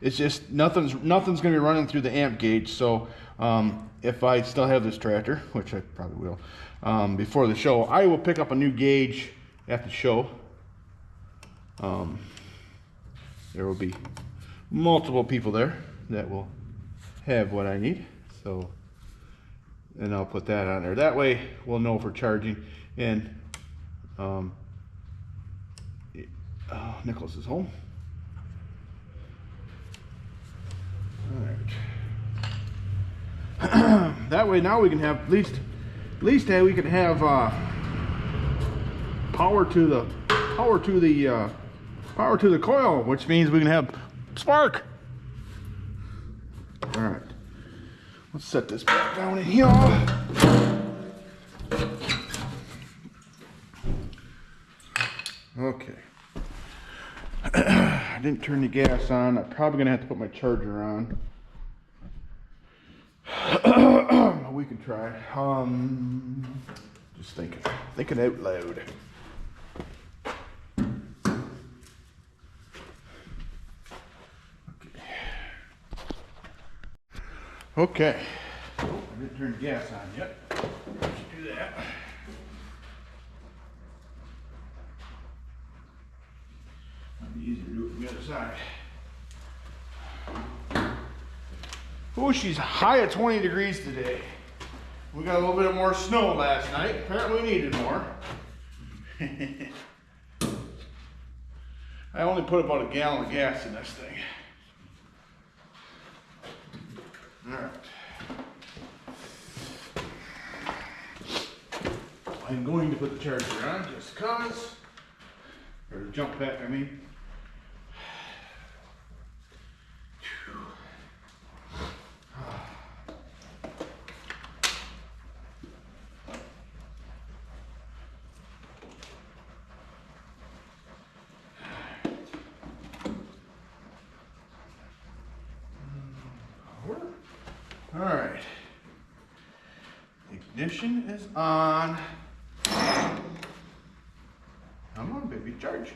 It's just nothing's gonna be running through the amp gauge. So if I still have this tractor, which I probably will, before the show, I will pick up a new gauge at the show. There will be multiple people there that will have what I need. So. And I'll put that on there. That way we'll know for charging. And Nicholas is home. All right. That way now we can have at least we can have power to the coil, which means we can have spark. All right. Let's set this back down in here. Okay. I didn't turn the gas on. I'm probably gonna have to put my charger on. We can try. Just thinking out loud. Okay. I didn't turn the gas on yet. Let's do that. other side. Oh, she's high at 20 degrees today. We got a little bit more snow last night. Apparently we needed more. I only put about a gallon of gas in this thing. All right. I'm going to put the charger on just cause, or the jump pack, I mean. All right, ignition is on. Come on, baby, charge.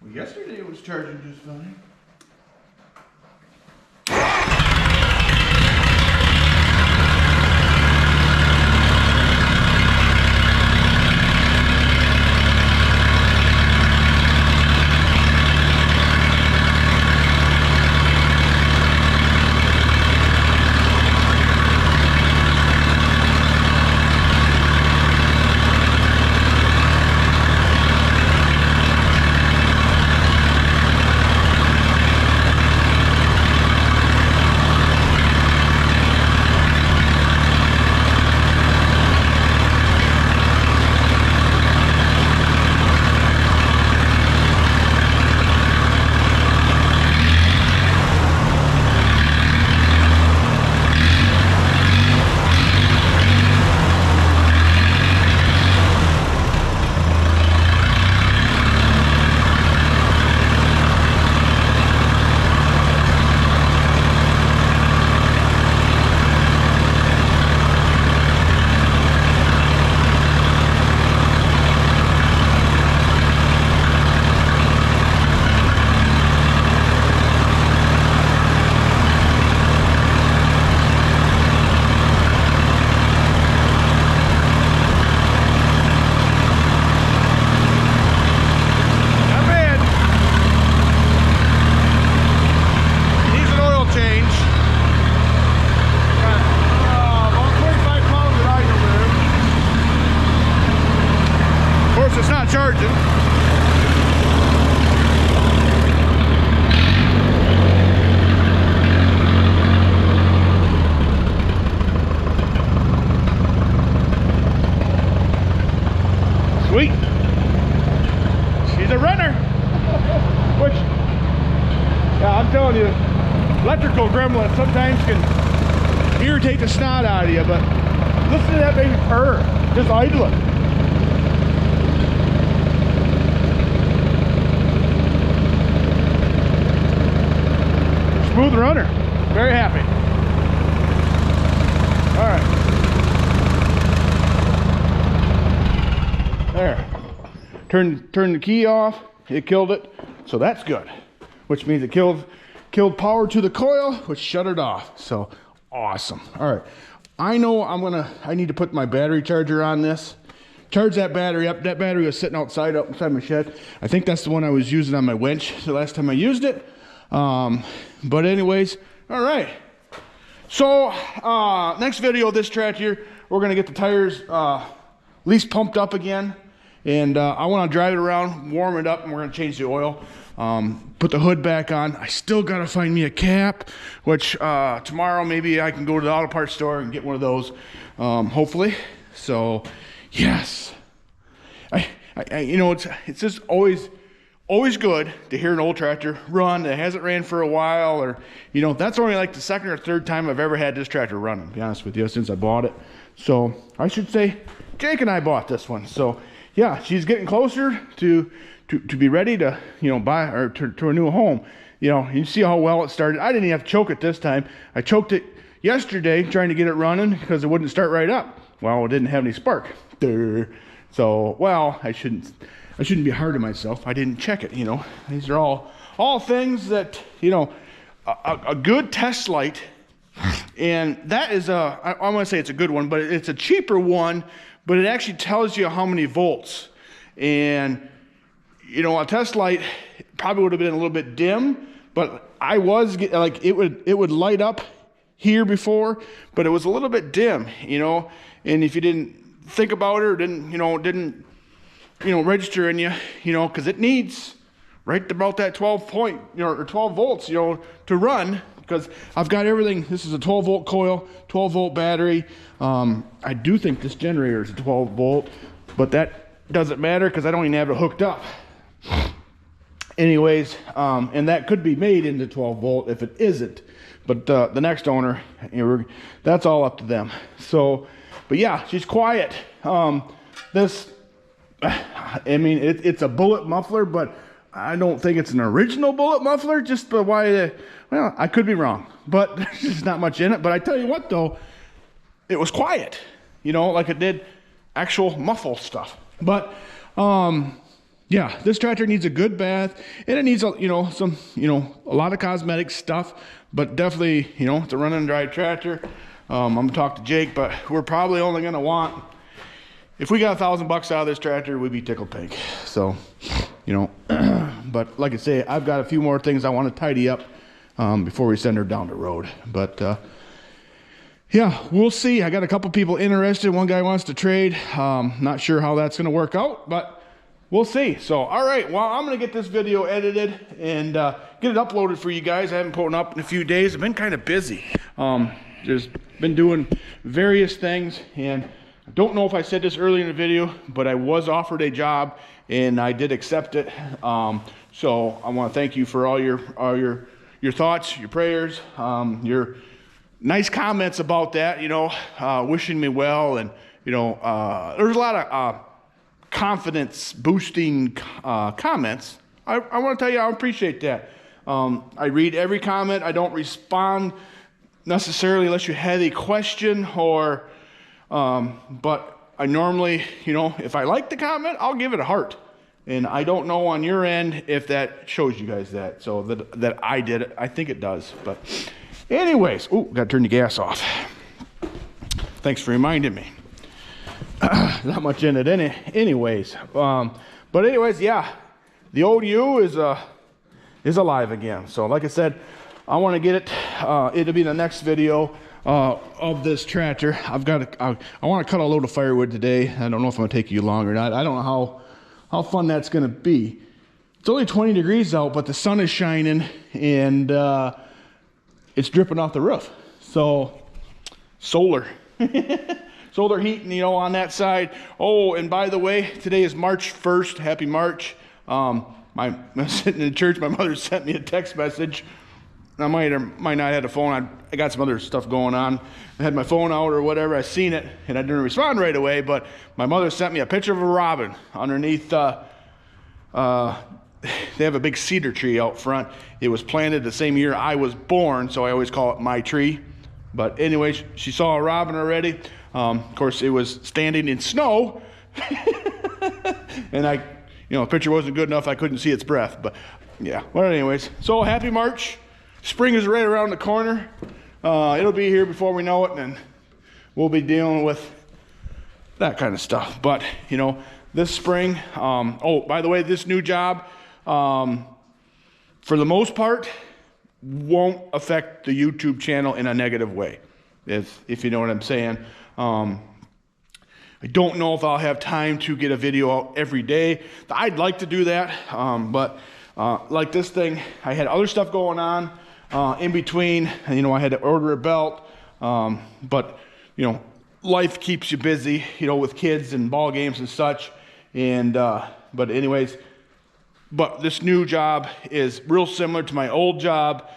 Well, yesterday it was charging just fine. Sweet. She's a runner. Which, yeah, I'm telling you, electrical gremlins sometimes can irritate the snot out of you, but listen to that baby purr, just idling. Smooth runner, very happy. All right. There. Turn the key off. It killed it. So that's good. Which means it killed power to the coil, which shut it off. So awesome. All right. I know I need to put my battery charger on this. Charge that battery up. That battery was sitting outside my shed. I think that's the one I was using on my winch the last time I used it. But anyways, all right. So next video of this tractor, we're gonna get the tires at least pumped up again. And I want to drive it around, warm it up, and we're going to change the oil. Put the hood back on. I still got to find me a cap, which tomorrow maybe I can go to the auto parts store and get one of those, hopefully. So, yes. You know, it's just always good to hear an old tractor run that hasn't ran for a while, or, you know, that's only like the second or third time I've ever had this tractor running, to be honest with you, since I bought it. So, I should say Jake and I bought this one. So, yeah, she's getting closer to be ready to, you know, buy or to a new home. You know, you see how well it started. I didn't even have to choke it this time. I choked it yesterday trying to get it running because it wouldn't start right up. Well, it didn't have any spark. So, well, I shouldn't be hard on myself. I didn't check it, you know. These are all things that, you know, a good test light And that is I want to say it's a good one, but it's a cheaper one, but it actually tells you how many volts. And, you know, a test light probably would have been a little bit dim, but I was like, it would light up here before, but it was a little bit dim, you know. And if you didn't think about it or didn't register in you, you know, because it needs right about that 12 point, or 12 volts, to run, because I've got everything. This is a 12 volt coil, 12 volt battery. I do think this generator is a 12 volt, but that doesn't matter because I don't even have it hooked up. Anyways, and that could be made into 12 volt if it isn't, but the next owner, that's all up to them. So, but yeah, she's quiet. This, I mean, it's a bullet muffler, but I don't think it's an original bullet muffler, just the way, well, I could be wrong, but there's just not much in it. But I tell you what, though, it was quiet, like it did actual muffle stuff. But, yeah, this tractor needs a good bath, and it needs, some, a lot of cosmetic stuff, but definitely, it's a run and dry tractor. I'm gonna talk to Jake, but we're probably only gonna want, if we got $1,000 out of this tractor, we'd be tickled pink. So, but like I say, I've got a few more things I want to tidy up before we send her down the road. But yeah, we'll see. I got a couple people interested. One guy wants to trade. Not sure how that's going to work out, but we'll see. So, all right. Well, I'm going to get this video edited and get it uploaded for you guys. I haven't put it up in a few days. I've been kind of busy. Just been doing various things, and I don't know if I said this earlier in the video, but I was offered a job and I did accept it. So I want to thank you for all your thoughts, your prayers, your nice comments about that, wishing me well. And, there's a lot of confidence boosting comments. I want to tell you, I appreciate that. I read every comment. I don't respond necessarily unless you have a question or, but I normally, if I like the comment, I'll give it a heart. And I don't know on your end if that shows you guys that. So that I did it. I think it does. But anyways, got to turn the gas off. Thanks for reminding me. Not much in it anyways. But anyways, yeah, the old U is alive again. So like I said, I want to get it. It'll be the next video of this tractor. I want to cut a load of firewood today. I don't know if I'm gonna take you long or not. I don't know how fun that's gonna be. It's only 20 degrees out, but the sun is shining and it's dripping off the roof. So solar, solar heating, on that side. Oh, and by the way, today is March 1st. Happy March. I'm sitting in church. My mother sent me a text message. I might or might not have the phone. I got some other stuff going on. I had my phone out or whatever. I seen it, and I didn't respond right away. But my mother sent me a picture of a robin underneath. They have a big cedar tree out front. It was planted the same year I was born, so I always call it my tree. But anyway, she saw a robin already. Of course, it was standing in snow, and the picture wasn't good enough. I couldn't see its breath. But yeah. Well, anyways, so happy March. Spring is right around the corner. It'll be here before we know it, and we'll be dealing with that kind of stuff. But, this spring, oh, by the way, this new job, for the most part, won't affect the YouTube channel in a negative way, if you know what I'm saying. I don't know if I'll have time to get a video out every day. I'd like to do that, but like this thing, I had other stuff going on. In between, I had to order a belt, but, life keeps you busy, with kids and ball games and such. And, but anyways, but this new job is real similar to my old job,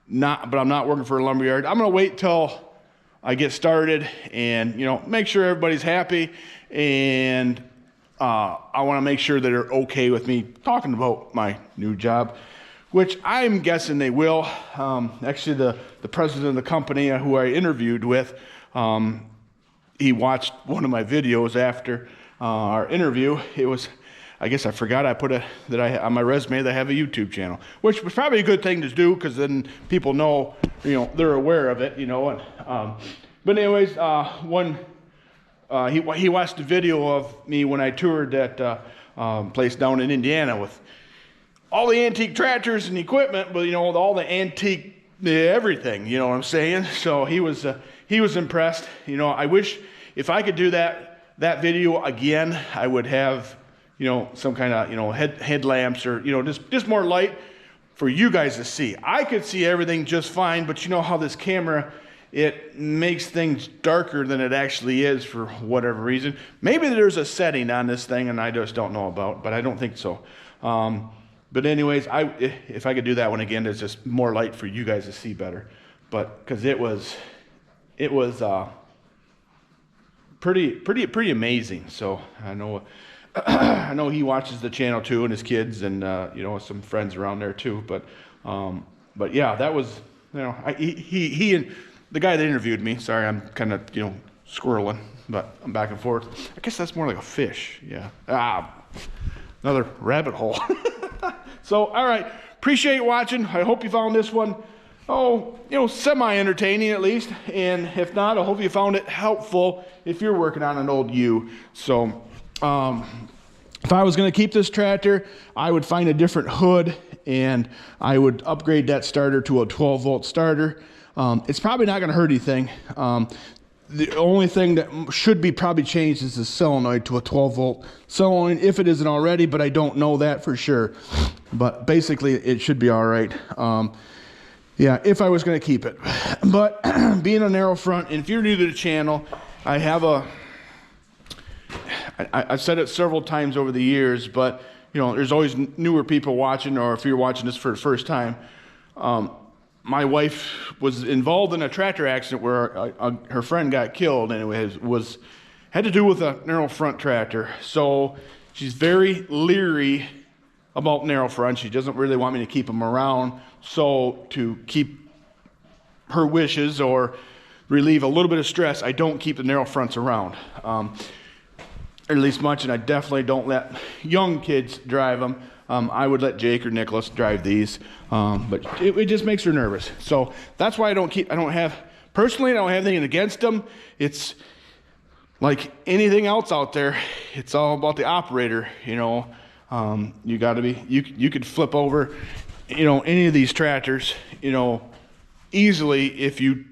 but I'm not working for a lumberyard. I'm going to wait till I get started and, make sure everybody's happy. And, I want to make sure that they're okay with me talking about my new job, which I'm guessing they will. Actually, the president of the company who I interviewed with, he watched one of my videos after our interview. I guess I forgot I put on my resume that I have a YouTube channel, which was probably a good thing to do because then people know, they're aware of it, And but anyways, he watched a video of me when I toured that place down in Indiana with all the antique tractors and equipment, but all the antique everything, you know what I'm saying? So he was impressed. I wish if I could do that video again, I would have some kind of headlamps or just more light for you guys to see. I could see everything just fine, but how this camera, it makes things darker than it actually is for whatever reason. Maybe there's a setting on this thing and I just don't know about, but I don't think so. But anyways, if I could do that one again, there's just more light for you guys to see better. But because it was pretty amazing. So I know he watches the channel too, and his kids, and some friends around there too. But yeah, that was he and the guy that interviewed me. Sorry, I'm kind of squirreling, but I'm back and forth. I guess that's more like a fish. Yeah. Another rabbit hole. So, all right, appreciate watching. I hope you found this one, semi-entertaining at least. And if not, I hope you found it helpful if you're working on an old U. So, if I was going to keep this tractor, I would find a different hood and I would upgrade that starter to a 12-volt starter. It's probably not going to hurt anything. The only thing that should be probably changed is the solenoid to a 12-volt solenoid, if it isn't already, but I don't know that for sure. But basically, it should be all right. Yeah, if I was going to keep it. But being a narrow front, and if you're new to the channel, I've said it several times over the years, but there's always newer people watching, or if you're watching this for the first time. My wife was involved in a tractor accident where her friend got killed, and it had to do with a narrow front tractor. So she's very leery about narrow front. She doesn't really want me to keep them around. So to keep her wishes or relieve a little bit of stress, I don't keep the narrow fronts around, or at least much. And I definitely don't let young kids drive them. I would let Jake or Nicholas drive these, but it just makes her nervous. So that's why I don't have anything against them. It's like anything else out there. It's all about the operator, you gotta be, you could flip over, any of these tractors, easily if you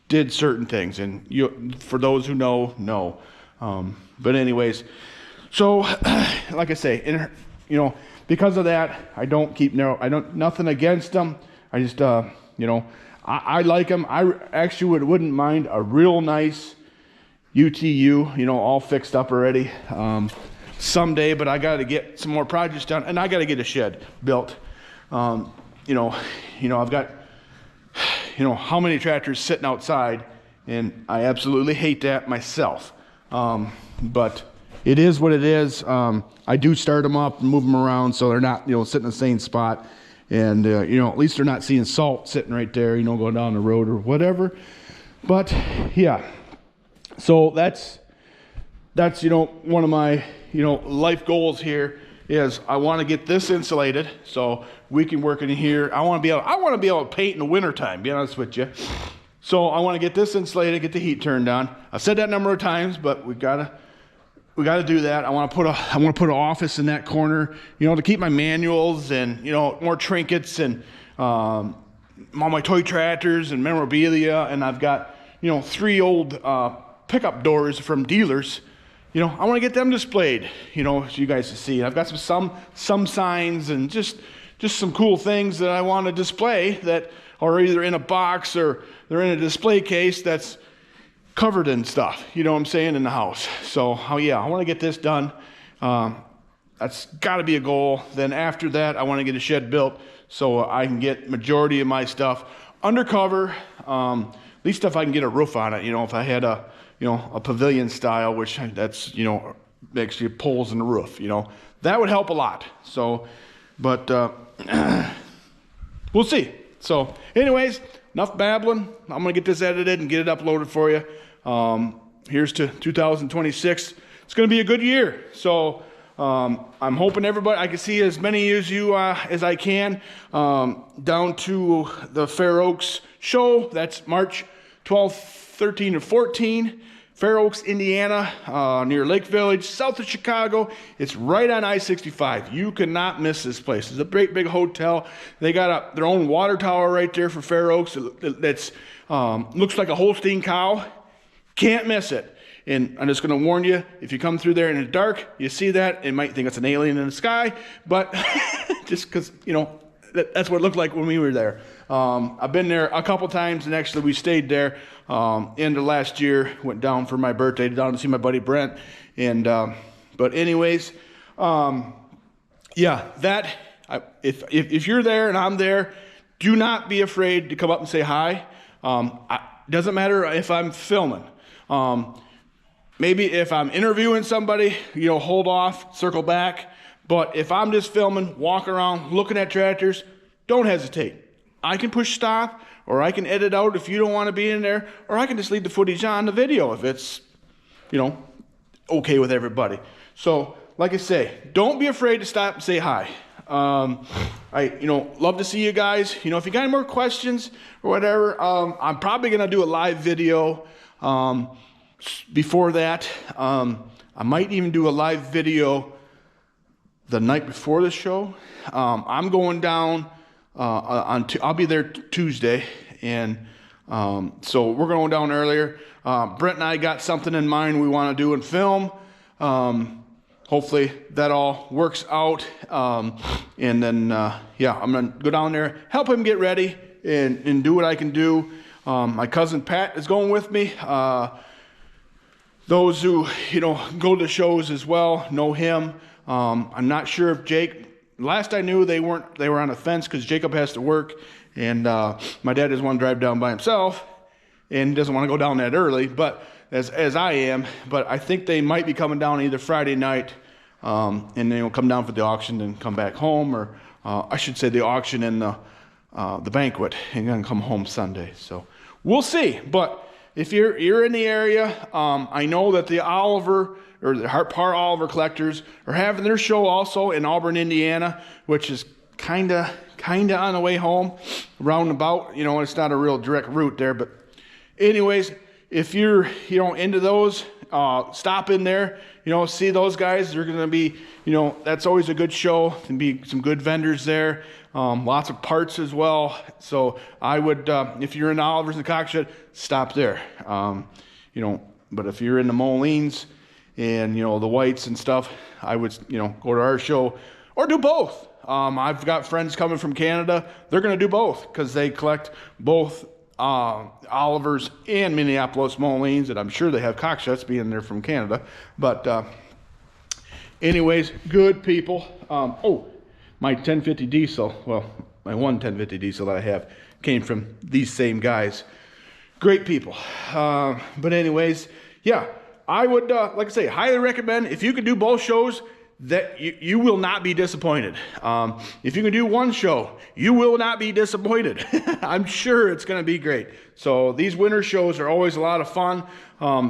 did certain things, and for those who know. But anyways, so like I say, because of that, I don't keep narrow. Nothing against them. I just, I like them. I actually wouldn't mind a real nice UTU, all fixed up already, someday, but I got to get some more projects done, and I got to get a shed built. I've got, how many tractors sitting outside, and I absolutely hate that myself. But it is what it is. I do start them up and move them around so they're not, sitting in the same spot. And, at least they're not seeing salt sitting right there, going down the road or whatever. But, yeah. So that's one of my, life goals here is I want to get this insulated so we can work in here. I want to be able to paint in the wintertime, be honest with you. So I want to get this insulated, get the heat turned on. I've said that a number of times, but we got to do that. I want to put an office in that corner, to keep my manuals and, more trinkets and all my toy tractors and memorabilia. And I've got, 3 old pickup doors from dealers. I want to get them displayed, so you guys to see. I've got some signs and just some cool things that I want to display that are either in a box or they're in a display case that's covered in stuff, what I'm saying, in the house. So, yeah, I want to get this done. That's got to be a goal. Then after that, I want to get a shed built so I can get majority of my stuff undercover. At least if I can get a roof on it, if I had a pavilion style, which that's, actually poles in the roof, that would help a lot. So, but we'll see. So anyways, enough babbling. I'm going to get this edited and get it uploaded for you. Here's to 2026. It's going to be a good year. So I'm hoping I can see as many of you as I can down to the Fair Oaks show. That's March 12th, 13, and 14. Fair Oaks, Indiana, near Lake Village, south of Chicago. It's right on I-65. You cannot miss this place. It's a great big hotel. They got their own water tower right there for Fair Oaks. That's looks like a Holstein cow. Can't miss it. And I'm just going to warn you, if you come through there in the dark, you see that, you might think it's an alien in the sky, but just because, you know, that's what it looked like when we were there. I've been there a couple times, and actually we stayed there end of last year. Went down for my birthday, down to see my buddy Brent. And but anyways, yeah, if you're there and I'm there, do not be afraid to come up and say hi. Doesn't matter if I'm filming. Maybe if I'm interviewing somebody, you know, hold off, circle back. But if I'm just filming, walking around, looking at tractors, don't hesitate. I can push stop, or I can edit out if you don't want to be in there, or I can just leave the footage on the video if it's, you know, okay with everybody. So, like I say, don't be afraid to stop and say hi. You know, love to see you guys. You know, if you got any more questions or whatever, I'm probably going to do a live video before that. I might even do a live video the night before the show. I'm going down I'll be there Tuesday, and so we're going down earlier. Brent and I got something in mind we want to do and film. Hopefully that all works out. And then, yeah, I'm going to go down there, help him get ready, and do what I can do. My cousin Pat is going with me. Those who, you know, go to shows as well know him. I'm not sure if Jake, last I knew they were on a fence because Jacob has to work, and my dad doesn't want to drive down by himself and doesn't want to go down that early, but as I am. But I think they might be coming down either Friday night, and then will come down for the auction and come back home, or I should say the auction and the banquet, and then come home Sunday. So we'll see. But if you're in the area, I know that the Oliver or the Par Oliver collectors are having their show also in Auburn, Indiana, which is kind of on the way home, roundabout. You know, it's not a real direct route there, but anyways, if you're, you know, into those, stop in there, you know, see those guys. They're going to be, you know, that's always a good show. There'll be some good vendors there, lots of parts as well. So I would, if you're in Oliver's and Cox Shed, stop there. You know, but if you're in the Molines and, you know, the Whites and stuff, I would, you know, go to our show or do both. I've got friends coming from Canada. They're going to do both because they collect both Oliver's and Minneapolis Molines, and I'm sure they have Cox Sheds being there from Canada. But anyways, good people. Oh, my 1050 diesel, well, my one 1050 diesel that I have came from these same guys. Great people. But anyways, yeah, I would, like I say, highly recommend, if you can do both shows, that you will not be disappointed. If you can do one show, you will not be disappointed. I'm sure it's going to be great. So these winter shows are always a lot of fun.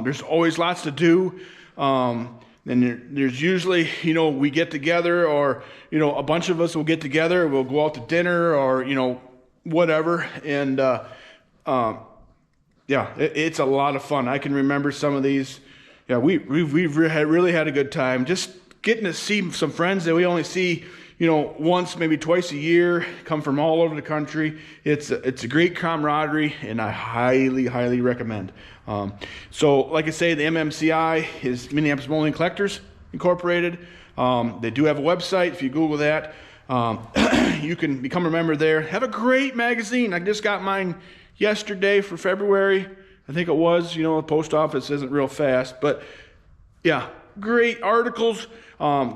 There's always lots to do. And there's usually, you know, we get together, or, you know, a bunch of us will get together. We'll go out to dinner, or, you know, whatever. And yeah, it's a lot of fun. I can remember some of these. Yeah, we've really had a good time. Just getting to see some friends that we only see, you know, once, maybe twice a year, come from all over the country. It's a great camaraderie, and I highly recommend. So, like I say, the MMCI is Minneapolis Molding Collectors Incorporated. They do have a website. If you Google that, you can become a member there. Have a great magazine. I just got mine yesterday for February. I think it was. You know, the post office isn't real fast, but yeah, great articles,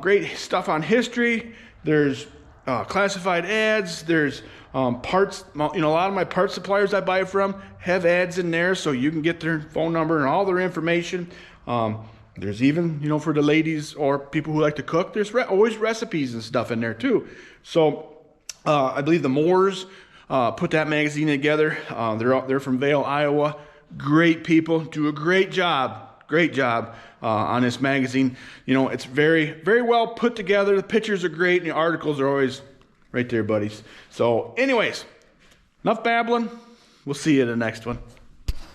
great stuff on history. There's classified ads. There's parts. You know, a lot of my parts suppliers I buy from have ads in there, so you can get their phone number and all their information. There's even, you know, for the ladies or people who like to cook, there's always recipes and stuff in there too. So I believe the Moores put that magazine together. They're from Vale, Iowa. Great people, do a great job great job on this magazine. You know, it's very, very well put together. The pictures are great, and the articles are always right there, buddies. So anyways, enough babbling. We'll see you in the next one.